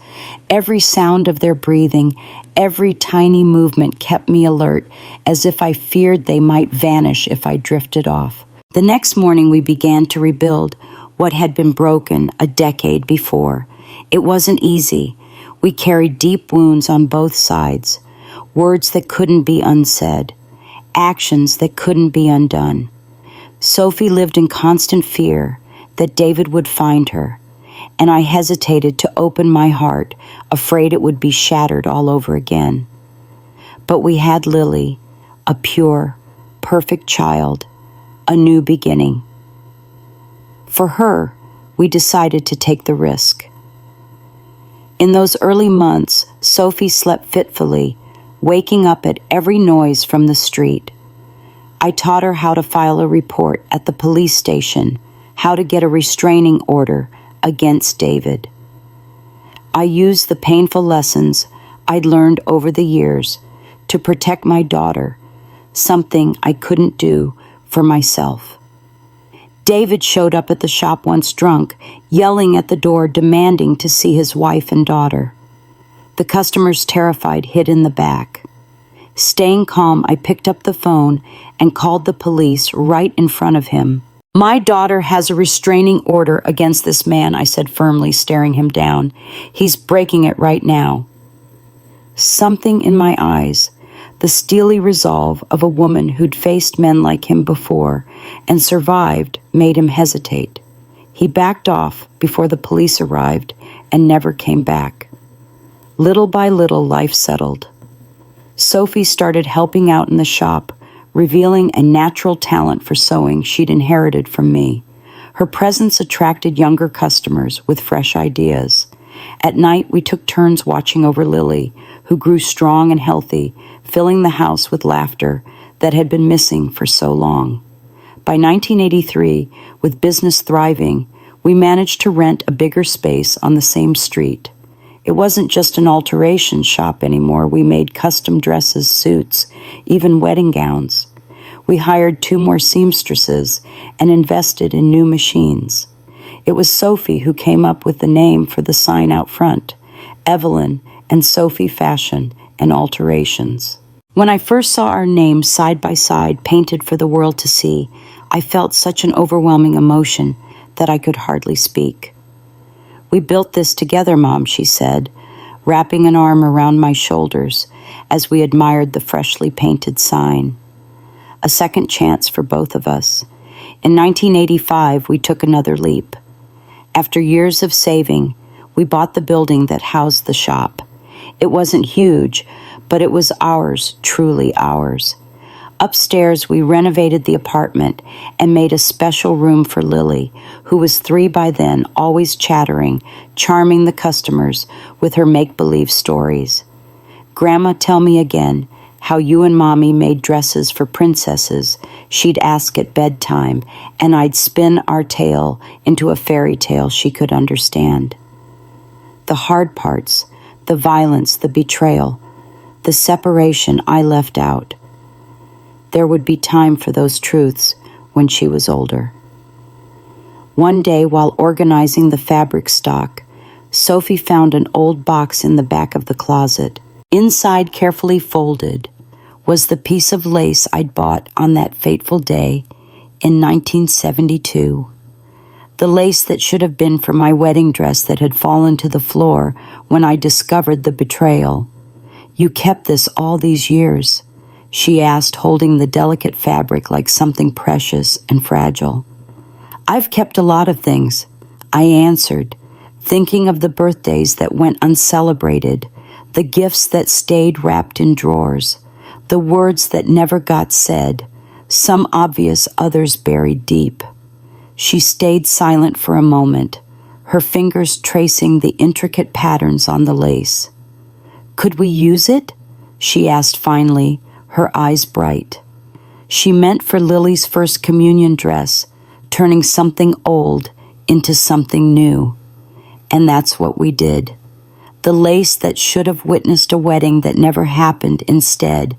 Every sound of their breathing, every tiny movement kept me alert, as if I feared they might vanish if I drifted off. The next morning, we began to rebuild what had been broken a decade before. It wasn't easy. We carried deep wounds on both sides, words that couldn't be unsaid, actions that couldn't be undone. Sophie lived in constant fear that David would find her, and I hesitated to open my heart, afraid it would be shattered all over again. But we had Lily, a pure, perfect child, a new beginning. For her, we decided to take the risk. In those early months, Sophie slept fitfully, waking up at every noise from the street. I taught her how to file a report at the police station, how to get a restraining order against David. I used the painful lessons I'd learned over the years to protect my daughter, something I couldn't do for myself. David showed up at the shop once drunk, yelling at the door, demanding to see his wife and daughter. The customers, terrified, hid in the back. Staying calm, I picked up the phone and called the police right in front of him. "My daughter has a restraining order against this man," I said firmly, staring him down. "He's breaking it right now." Something in my eyes, the steely resolve of a woman who'd faced men like him before and survived, made him hesitate. He backed off before the police arrived and never came back. Little by little, life settled. Sophie started helping out in the shop, revealing a natural talent for sewing she'd inherited from me. Her presence attracted younger customers with fresh ideas. At night, we took turns watching over Lily, who grew strong and healthy, filling the house with laughter that had been missing for so long. By 1983, with business thriving, we managed to rent a bigger space on the same street. It wasn't just an alteration shop anymore. We made custom dresses, suits, even wedding gowns. We hired 2 more seamstresses and invested in new machines. It was Sophie who came up with the name for the sign out front, Evelyn and Sophie Fashion and Alterations. When I first saw our names side by side, painted for the world to see, I felt such an overwhelming emotion that I could hardly speak. "We built this together, Mom," she said, wrapping an arm around my shoulders as we admired the freshly painted sign. A second chance for both of us. In 1985, we took another leap. After years of saving, we bought the building that housed the shop. It wasn't huge, but it was ours, truly ours. Upstairs, we renovated the apartment and made a special room for Lily, who was 3 by then, always chattering, charming the customers with her make-believe stories. "Grandma, tell me again how you and Mommy made dresses for princesses," she'd ask at bedtime, and I'd spin our tale into a fairy tale she could understand. The hard parts, the violence, the betrayal, the separation I left out. There would be time for those truths when she was older. One day, while organizing the fabric stock, Sophie found an old box in the back of the closet. Inside, carefully folded, was the piece of lace I'd bought on that fateful day in 1972. The lace that should have been for my wedding dress that had fallen to the floor when I discovered the betrayal. "You kept this all these years?" she asked, holding the delicate fabric like something precious and fragile. "I've kept a lot of things," I answered, thinking of the birthdays that went uncelebrated, the gifts that stayed wrapped in drawers, the words that never got said, some obvious, others buried deep. She stayed silent for a moment, her fingers tracing the intricate patterns on the lace. "Could we use it?" she asked finally, her eyes bright. She meant for Lily's first communion dress, turning something old into something new. And that's what we did. The lace that should have witnessed a wedding that never happened instead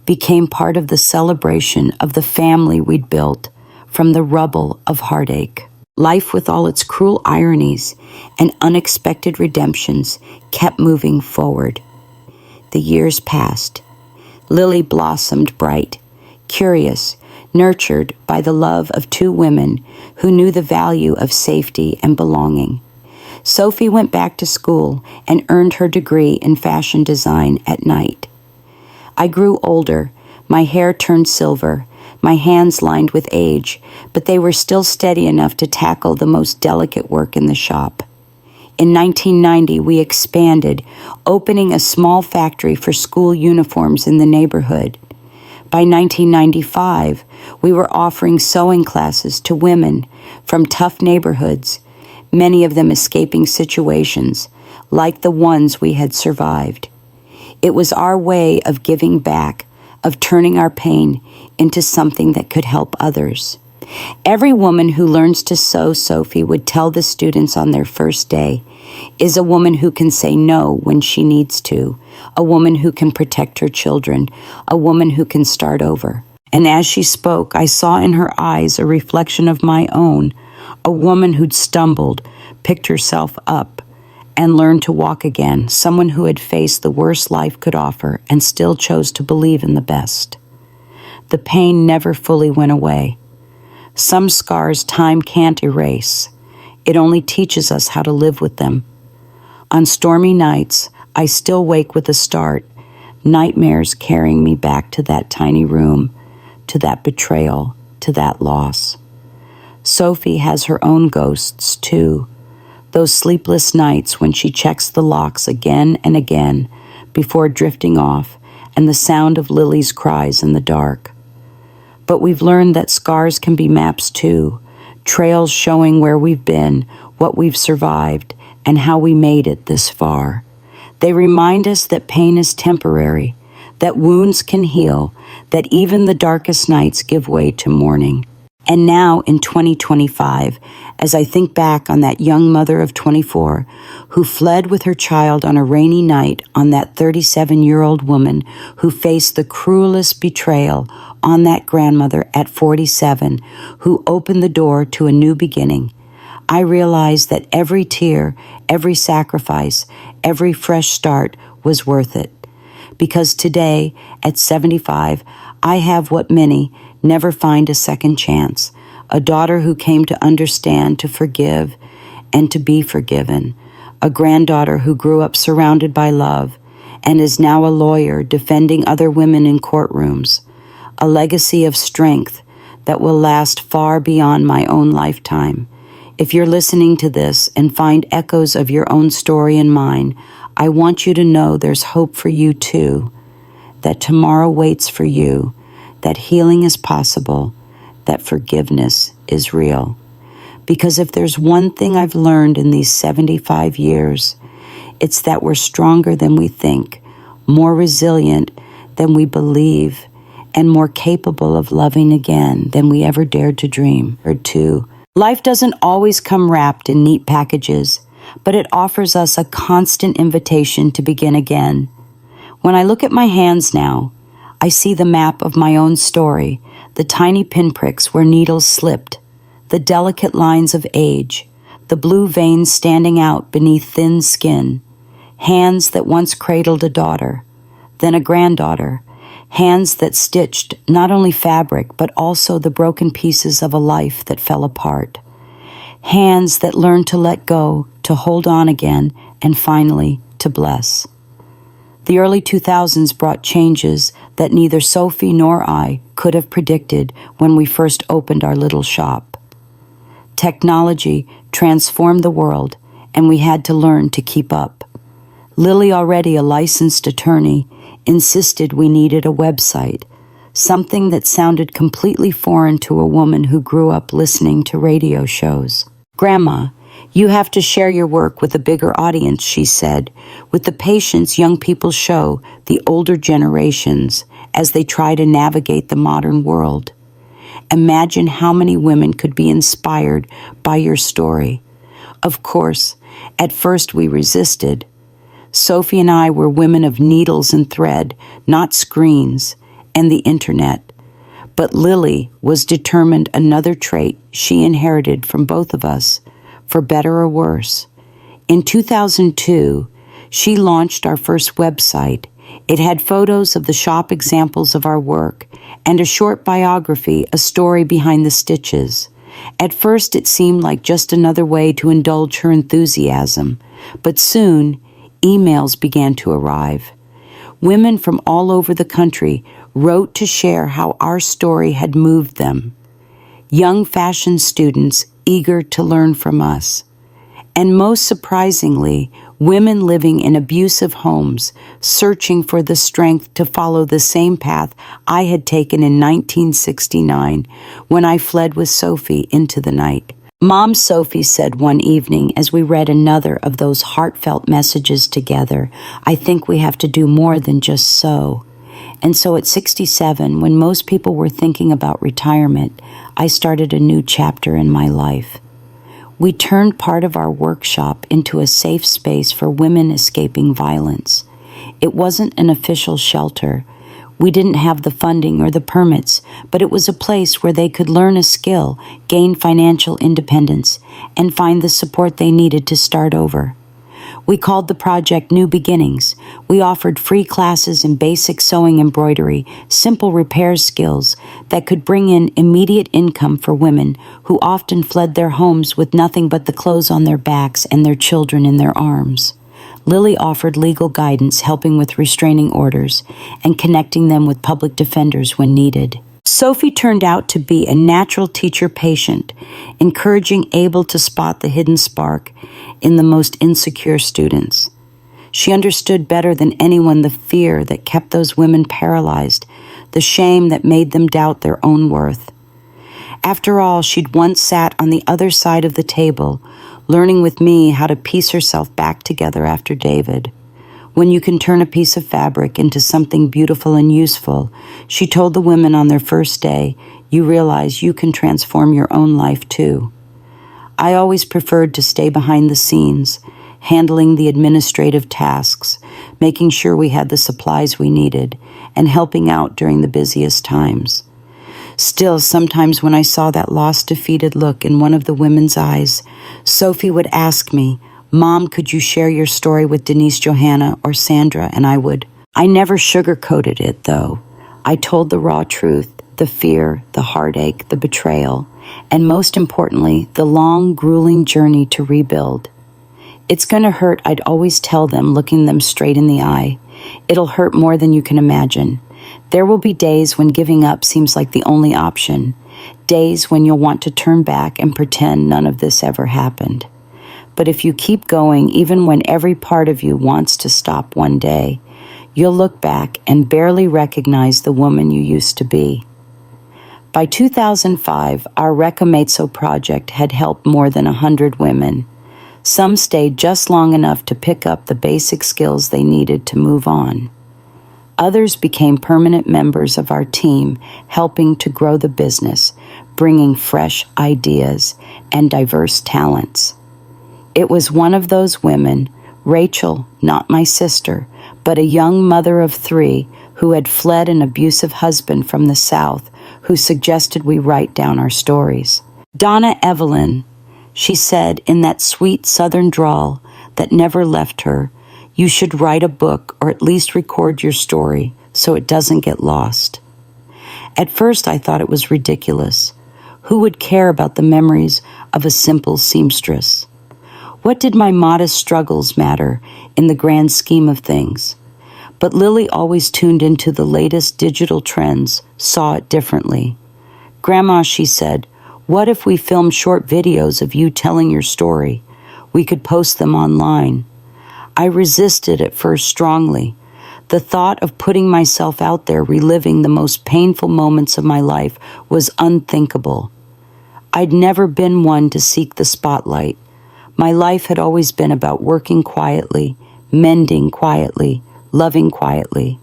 became part of the celebration of the family we'd built from the rubble of heartache. Life, with all its cruel ironies and unexpected redemptions, kept moving forward. The years passed. Lily blossomed bright, curious, nurtured by the love of 2 women who knew the value of safety and belonging. Sophie went back to school and earned her degree in fashion design at night. I grew older, My hair turned silver, my hands lined with age, but they were still steady enough to tackle the most delicate work in the shop. In 1990, we expanded, opening a small factory for school uniforms in the neighborhood. By 1995, we were offering sewing classes to women from tough neighborhoods, many of them escaping situations like the ones we had survived. It was our way of giving back, of turning our pain into something that could help others. Every woman who learns to sew, Sophie would tell the students on their first day, is a woman who can say no when she needs to, a woman who can protect her children, a woman who can start over. And as she spoke, I saw in her eyes a reflection of my own, a woman who'd stumbled, picked herself up, and learned to walk again, someone who had faced the worst life could offer and still chose to believe in the best. The pain never fully went away. Some scars time can't erase. It only teaches us how to live with them. On stormy nights, I still wake with a start, nightmares carrying me back to that tiny room, to that betrayal, to that loss. Sophie has her own ghosts, too. Those sleepless nights when she checks the locks again and again before drifting off, and the sound of Lily's cries in the dark. But we've learned that scars can be maps too, trails showing where we've been, what we've survived, and how we made it this far. They remind us that pain is temporary, that wounds can heal, that even the darkest nights give way to morning. And now in 2025, as I think back on that young mother of 24 who fled with her child on a rainy night, on that 37-year-old woman who faced the cruelest betrayal, on that grandmother at 47 who opened the door to a new beginning, I realized that every tear, every sacrifice, every fresh start was worth it. Because today, at 75, I have what many never find a second chance, a daughter who came to understand, to forgive, and to be forgiven, a granddaughter who grew up surrounded by love and is now a lawyer defending other women in courtrooms, a legacy of strength that will last far beyond my own lifetime. If you're listening to this and find echoes of your own story in mine, I want you to know there's hope for you too, that tomorrow waits for you, that healing is possible, that forgiveness is real. Because if there's one thing I've learned in these 75 years, it's that we're stronger than we think, more resilient than we believe, and more capable of loving again than we ever dared to dream or to. Life doesn't always come wrapped in neat packages, but it offers us a constant invitation to begin again. When I look at my hands now, I see the map of my own story, the tiny pinpricks where needles slipped, the delicate lines of age, the blue veins standing out beneath thin skin, hands that once cradled a daughter, then a granddaughter, hands that stitched not only fabric but also the broken pieces of a life that fell apart, hands that learned to let go, to hold on again, and finally to bless. The early 2000s brought changes that neither Sophie nor I could have predicted when we first opened our little shop. Technology transformed the world, and we had to learn to keep up. Lily, already a licensed attorney, insisted we needed a website, something that sounded completely foreign to a woman who grew up listening to radio shows. "Grandma, you have to share your work with a bigger audience," she said, with the patience young people show the older generations as they try to navigate the modern world. Imagine how many women could be inspired by your story. Of course, at first we resisted. Sophie and I were women of needles and thread, not screens and the internet. But Lily was determined, another trait she inherited from both of us, for better or worse. In 2002, she launched our first website. It had photos of the shop, examples of our work, and a short biography, a story behind the stitches. At first, it seemed like just another way to indulge her enthusiasm, but soon, emails began to arrive. Women from all over the country wrote to share how our story had moved them. Young fashion students eager to learn from us. And most surprisingly, women living in abusive homes, searching for the strength to follow the same path I had taken in 1969 when I fled with Sophie into the night. Mom Sophie said one evening as we read another of those heartfelt messages together, "I think we have to do more than just sew." And so at 67, when most people were thinking about retirement, I started a new chapter in my life. We turned part of our workshop into a safe space for women escaping violence. It wasn't an official shelter. We didn't have the funding or the permits, but it was a place where they could learn a skill, gain financial independence, and find the support they needed to start over. We called the project New Beginnings. We offered free classes in basic sewing, embroidery, simple repair skills that could bring in immediate income for women who often fled their homes with nothing but the clothes on their backs and their children in their arms. Lily offered legal guidance, helping with restraining orders and connecting them with public defenders when needed. Sophie turned out to be a natural teacher-patient, encouraging, able to spot the hidden spark in the most insecure students. She understood better than anyone the fear that kept those women paralyzed, the shame that made them doubt their own worth. After all, she'd once sat on the other side of the table, learning with me how to piece herself back together after David. When you can turn a piece of fabric into something beautiful and useful, she told the women on their first day, you realize you can transform your own life too. I always preferred to stay behind the scenes, handling the administrative tasks, making sure we had the supplies we needed, and helping out during the busiest times. Still, sometimes when I saw that lost, defeated look in one of the women's eyes, Sophie would ask me, "Mom, could you share your story with Denise, Johanna, or Sandra?" And I would. I never sugarcoated it, though. I told the raw truth, the fear, the heartache, the betrayal, and most importantly, the long, grueling journey to rebuild. It's going to hurt, I'd always tell them, looking them straight in the eye. It'll hurt more than you can imagine. There will be days when giving up seems like the only option, days when you'll want to turn back and pretend none of this ever happened. But if you keep going, even when every part of you wants to stop one day, you'll look back and barely recognize the woman you used to be. By 2005, our Recomezzo project had helped more than 100 women. Some stayed just long enough to pick up the basic skills they needed to move on. Others became permanent members of our team, helping to grow the business, bringing fresh ideas and diverse talents. It was one of those women, Rachel, not my sister, but a young mother of 3 who had fled an abusive husband from the South, who suggested we write down our stories. Donna Evelyn, she said in that sweet Southern drawl that never left her, "You should write a book or at least record your story so it doesn't get lost." At first I thought it was ridiculous. Who would care about the memories of a simple seamstress? What did my modest struggles matter in the grand scheme of things? But Lily always tuned into the latest digital trends, saw it differently. "Grandma," she said, "what if we filmed short videos of you telling your story? We could post them online." I resisted at first strongly. The thought of putting myself out there reliving the most painful moments of my life was unthinkable. I'd never been one to seek the spotlight. My life had always been about working quietly, mending quietly, loving quietly.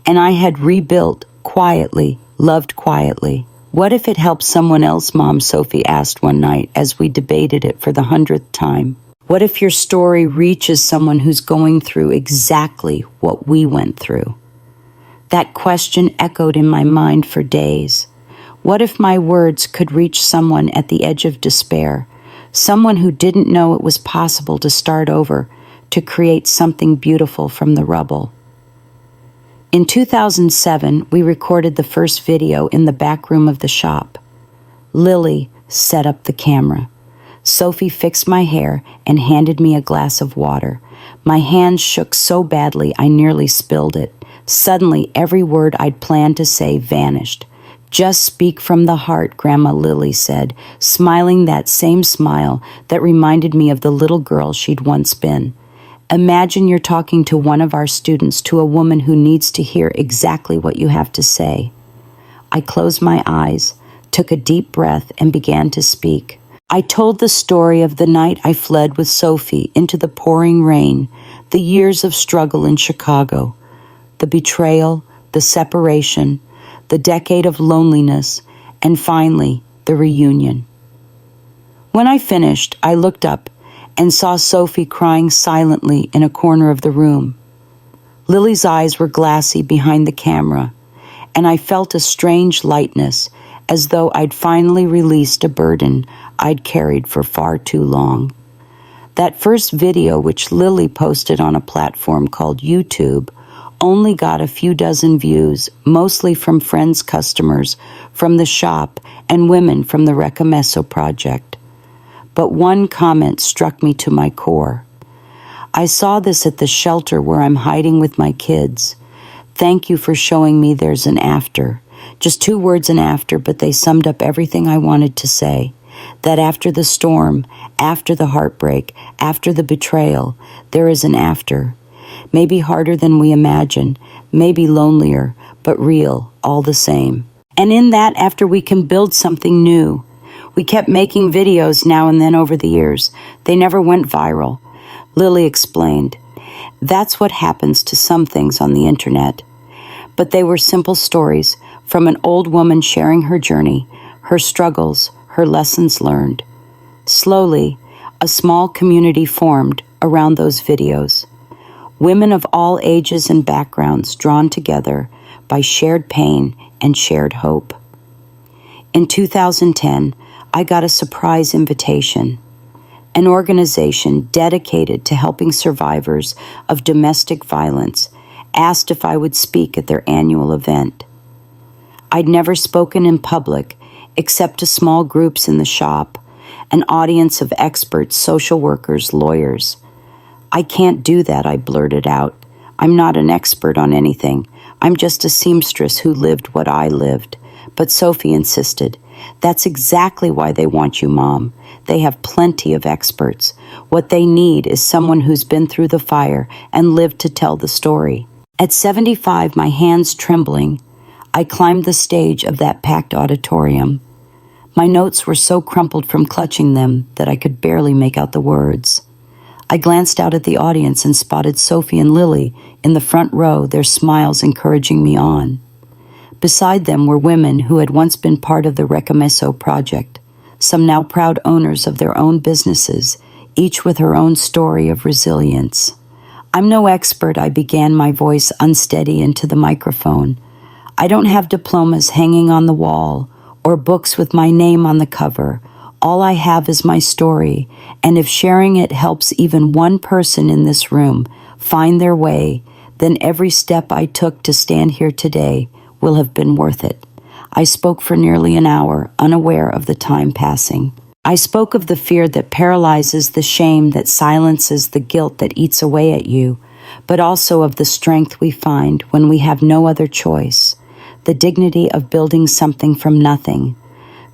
And I had rebuilt quietly, loved quietly. What if it helped someone else, Mom Sophie asked one night as we debated it for the 100th time. What if your story reaches someone who's going through exactly what we went through? That question echoed in my mind for days. What if my words could reach someone at the edge of despair, someone who didn't know it was possible to start over, to create something beautiful from the rubble? In 2007, we recorded the first video in the back room of the shop. Lily set up the camera. Sophie fixed my hair and handed me a glass of water. My hands shook so badly I nearly spilled it. Suddenly, every word I'd planned to say vanished. "Just speak from the heart," Grandma Lily said, smiling that same smile that reminded me of the little girl she'd once been. "Imagine you're talking to one of our students, to a woman who needs to hear exactly what you have to say." I closed my eyes, took a deep breath, and began to speak. I told the story of the night I fled with Sophie into the pouring rain, the years of struggle in Chicago, the betrayal, the separation, the decade of loneliness, and finally, the reunion. When I finished, I looked up and saw Sophie crying silently in a corner of the room. Lily's eyes were glassy behind the camera, and I felt a strange lightness, as though I'd finally released a burden I'd carried for far too long. That first video, which Lily posted on a platform called YouTube, only got a few dozen views, mostly from friends, customers from the shop, and women from the Recomesso project. But one comment struck me to my core. "I saw this at the shelter where I'm hiding with my kids. Thank you for showing me there's an after." Just 2 words, "an after," but they summed up everything I wanted to say. That after the storm, after the heartbreak, after the betrayal, there is an after. Maybe harder than we imagine, maybe lonelier, but real, all the same. And in that after we can build something new. We kept making videos now and then over the years. They never went viral. Lily explained. That's what happens to some things on the internet. But they were simple stories from an old woman sharing her journey, her struggles, her lessons learned. Slowly, a small community formed around those videos. Women of all ages and backgrounds drawn together by shared pain and shared hope. In 2010, I got a surprise invitation. An organization dedicated to helping survivors of domestic violence asked if I would speak at their annual event. I'd never spoken in public except to small groups in the shop, an audience of experts, social workers, lawyers. "I can't do that," I blurted out. "I'm not an expert on anything. I'm just a seamstress who lived what I lived." But Sophie insisted. "That's exactly why they want you, Mom. They have plenty of experts. What they need is someone who's been through the fire and lived to tell the story." At 75, my hands trembling, I climbed the stage of that packed auditorium. My notes were so crumpled from clutching them that I could barely make out the words. I glanced out at the audience and spotted Sophie and Lily in the front row, their smiles encouraging me on. Beside them were women who had once been part of the Recomesso project, some now proud owners of their own businesses, each with her own story of resilience. "I'm no expert," I began, my voice unsteady into the microphone. "I don't have diplomas hanging on the wall or books with my name on the cover. All I have is my story, and if sharing it helps even one person in this room find their way, then every step I took to stand here today will have been worth it." I spoke for nearly an hour, unaware of the time passing. I spoke of the fear that paralyzes, the shame that silences, the guilt that eats away at you, but also of the strength we find when we have no other choice, the dignity of building something from nothing,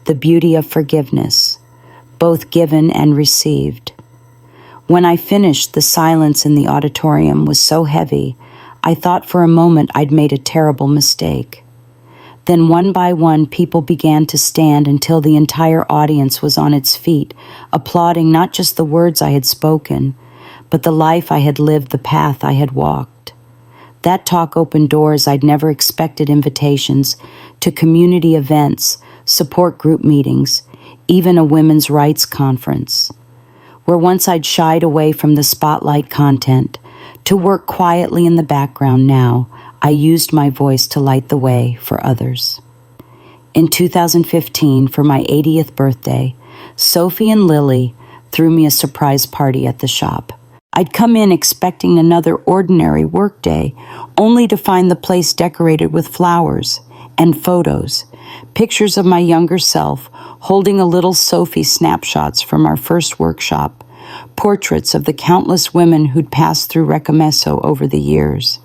the beauty of forgiveness, both given and received. When I finished, the silence in the auditorium was so heavy, I thought for a moment I'd made a terrible mistake. Then one by one, people began to stand until the entire audience was on its feet, applauding not just the words I had spoken, but the life I had lived, the path I had walked. That talk opened doors I'd never expected, invitations to community events, support group meetings, even a women's rights conference. Where once I'd shied away from the spotlight content, to work quietly in the background now, I used my voice to light the way for others. In 2015, for my 80th birthday, Sophie and Lily threw me a surprise party at the shop. I'd come in expecting another ordinary workday, only to find the place decorated with flowers and photos, pictures of my younger self holding a little Sophie, snapshots from our first workshop, portraits of the countless women who'd passed through Recomesso over the years.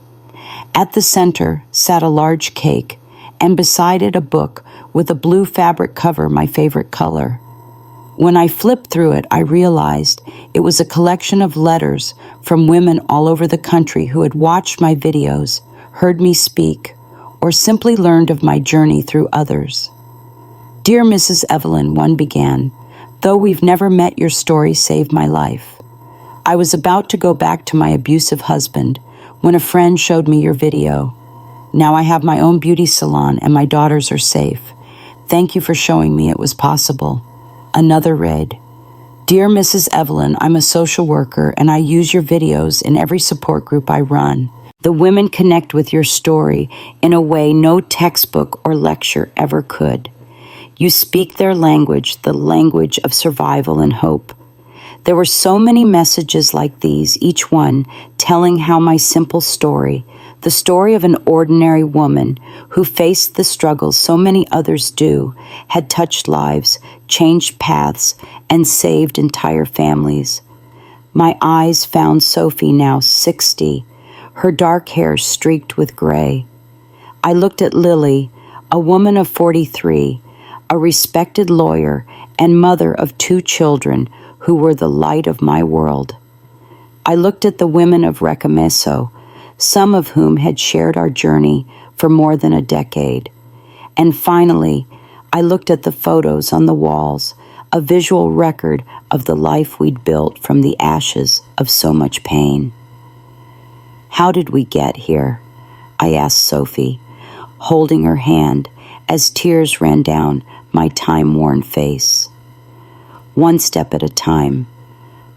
At the center sat a large cake, and beside it a book with a blue fabric cover, my favorite color. When I flipped through it, I realized it was a collection of letters from women all over the country who had watched my videos, heard me speak, or simply learned of my journey through others. "Dear Mrs. Evelyn," one began, "though we've never met, your story saved my life. I was about to go back to my abusive husband when a friend showed me your video. Now I have my own beauty salon and my daughters are safe. Thank you for showing me it was possible." Another read, "Dear Mrs. Evelyn, I'm a social worker and I use your videos in every support group I run. The women connect with your story in a way no textbook or lecture ever could. You speak their language, the language of survival and hope." There were so many messages like these, each one telling how my simple story, the story of an ordinary woman who faced the struggles so many others do, had touched lives, changed paths, and saved entire families. My eyes found Sophie, now 60, her dark hair streaked with gray. I looked at Lily, a woman of 43, a respected lawyer and mother of 2 children who were the light of my world. I looked at the women of Recomeso, some of whom had shared our journey for more than a decade. And finally, I looked at the photos on the walls, a visual record of the life we'd built from the ashes of so much pain. "How did we get here?" I asked Sophie, holding her hand as tears ran down my time-worn face. "One step at a time,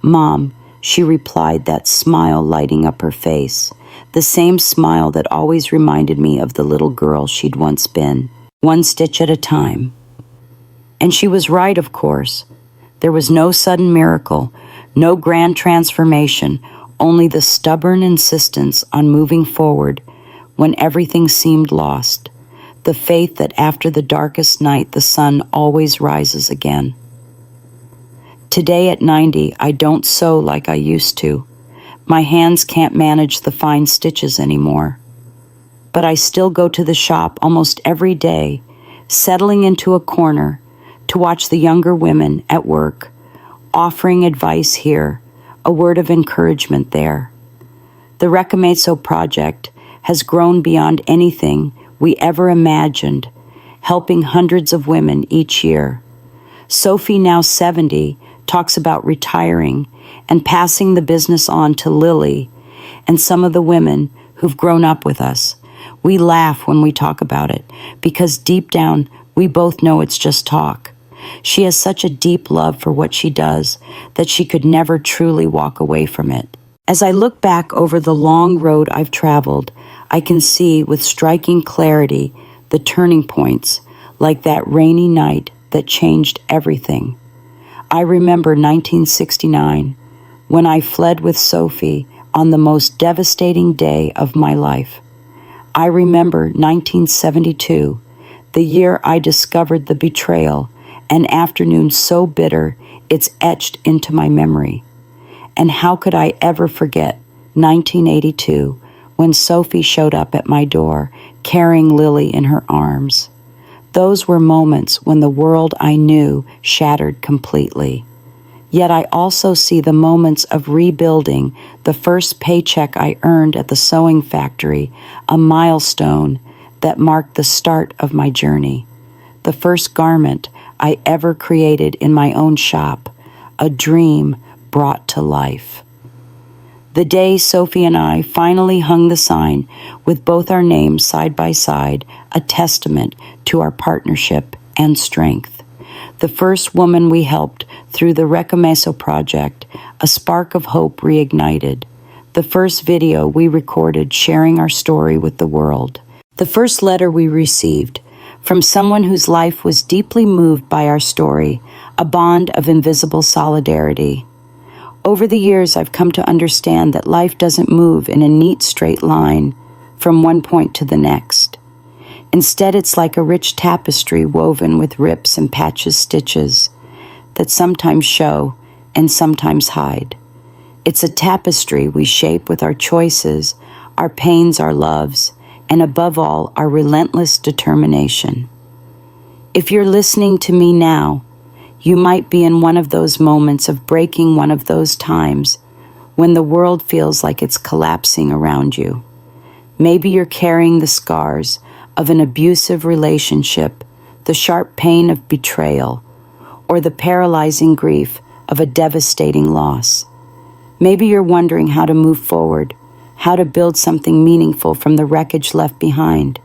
Mom," she replied, that smile lighting up her face, the same smile that always reminded me of the little girl she'd once been. "One stitch at a time." And she was right, of course. There was no sudden miracle, no grand transformation, only the stubborn insistence on moving forward when everything seemed lost, the faith that after the darkest night the sun always rises again. Today at 90, I don't sew like I used to. My hands can't manage the fine stitches anymore. But I still go to the shop almost every day, settling into a corner to watch the younger women at work, offering advice here, a word of encouragement there. The Recomeso project has grown beyond anything we ever imagined, helping hundreds of women each year. Sophie, now 70, talks about retiring and passing the business on to Lily and some of the women who've grown up with us. We laugh when we talk about it because deep down we both know it's just talk. She has such a deep love for what she does that she could never truly walk away from it. As I look back over the long road I've traveled, I can see with striking clarity the turning points, like that rainy night that changed everything. I remember 1969, when I fled with Sophie on the most devastating day of my life. I remember 1972, the year I discovered the betrayal, an afternoon so bitter it's etched into my memory. And how could I ever forget 1982, when Sophie showed up at my door, carrying Lily in her arms. Those were moments when the world I knew shattered completely. Yet I also see the moments of rebuilding, the first paycheck I earned at the sewing factory, a milestone that marked the start of my journey. The first garment I ever created in my own shop, a dream brought to life. The day Sophie and I finally hung the sign with both our names side by side, a testament to our partnership and strength. The first woman we helped through the Recomeso project, a spark of hope reignited. The first video we recorded sharing our story with the world. The first letter we received from someone whose life was deeply moved by our story, a bond of invisible solidarity. Over the years, I've come to understand that life doesn't move in a neat straight line from one point to the next. Instead, it's like a rich tapestry woven with rips and patches stitches that sometimes show and sometimes hide. It's a tapestry we shape with our choices, our pains, our loves, and above all, our relentless determination. If you're listening to me now, you might be in one of those moments of breaking, one of those times when the world feels like it's collapsing around you. Maybe you're carrying the scars of an abusive relationship, the sharp pain of betrayal, or the paralyzing grief of a devastating loss. Maybe you're wondering how to move forward, how to build something meaningful from the wreckage left behind.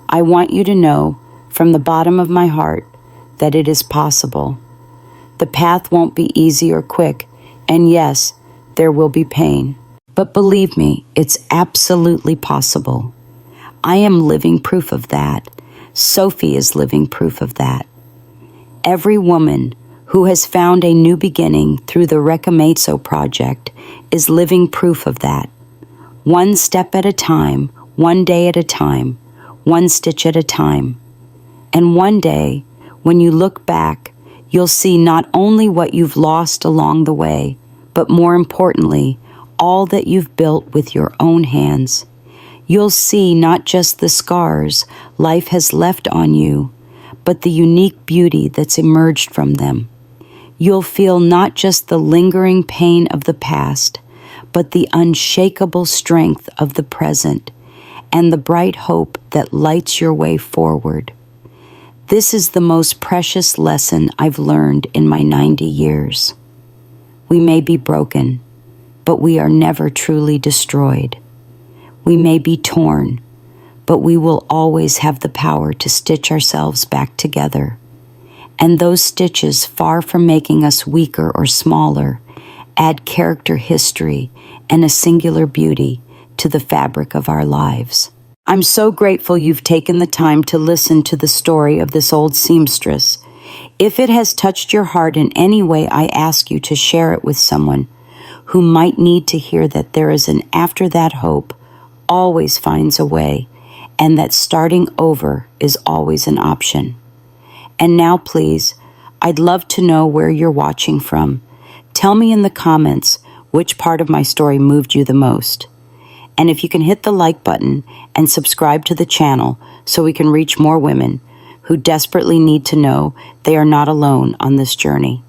I want you to know, from the bottom of my heart, that it is possible. The path won't be easy or quick, and yes, there will be pain. But believe me, it's absolutely possible. I am living proof of that. Sophie is living proof of that. Every woman who has found a new beginning through the Recomezzo project is living proof of that. One step at a time, one day at a time, one stitch at a time. And one day, when you look back, you'll see not only what you've lost along the way, but more importantly, all that you've built with your own hands. You'll see not just the scars life has left on you, but the unique beauty that's emerged from them. You'll feel not just the lingering pain of the past, but the unshakable strength of the present and the bright hope that lights your way forward. This is the most precious lesson I've learned in my 90 years. We may be broken, but we are never truly destroyed. We may be torn, but we will always have the power to stitch ourselves back together. And those stitches, far from making us weaker or smaller, add character, history, and a singular beauty to the fabric of our lives. I'm so grateful you've taken the time to listen to the story of this old seamstress. If it has touched your heart in any way, I ask you to share it with someone who might need to hear that there is an after that hope always finds a way, and that starting over is always an option. And now, please, I'd love to know where you're watching from. Tell me in the comments which part of my story moved you the most. And if you can hit the like button and subscribe to the channel so we can reach more women who desperately need to know they are not alone on this journey.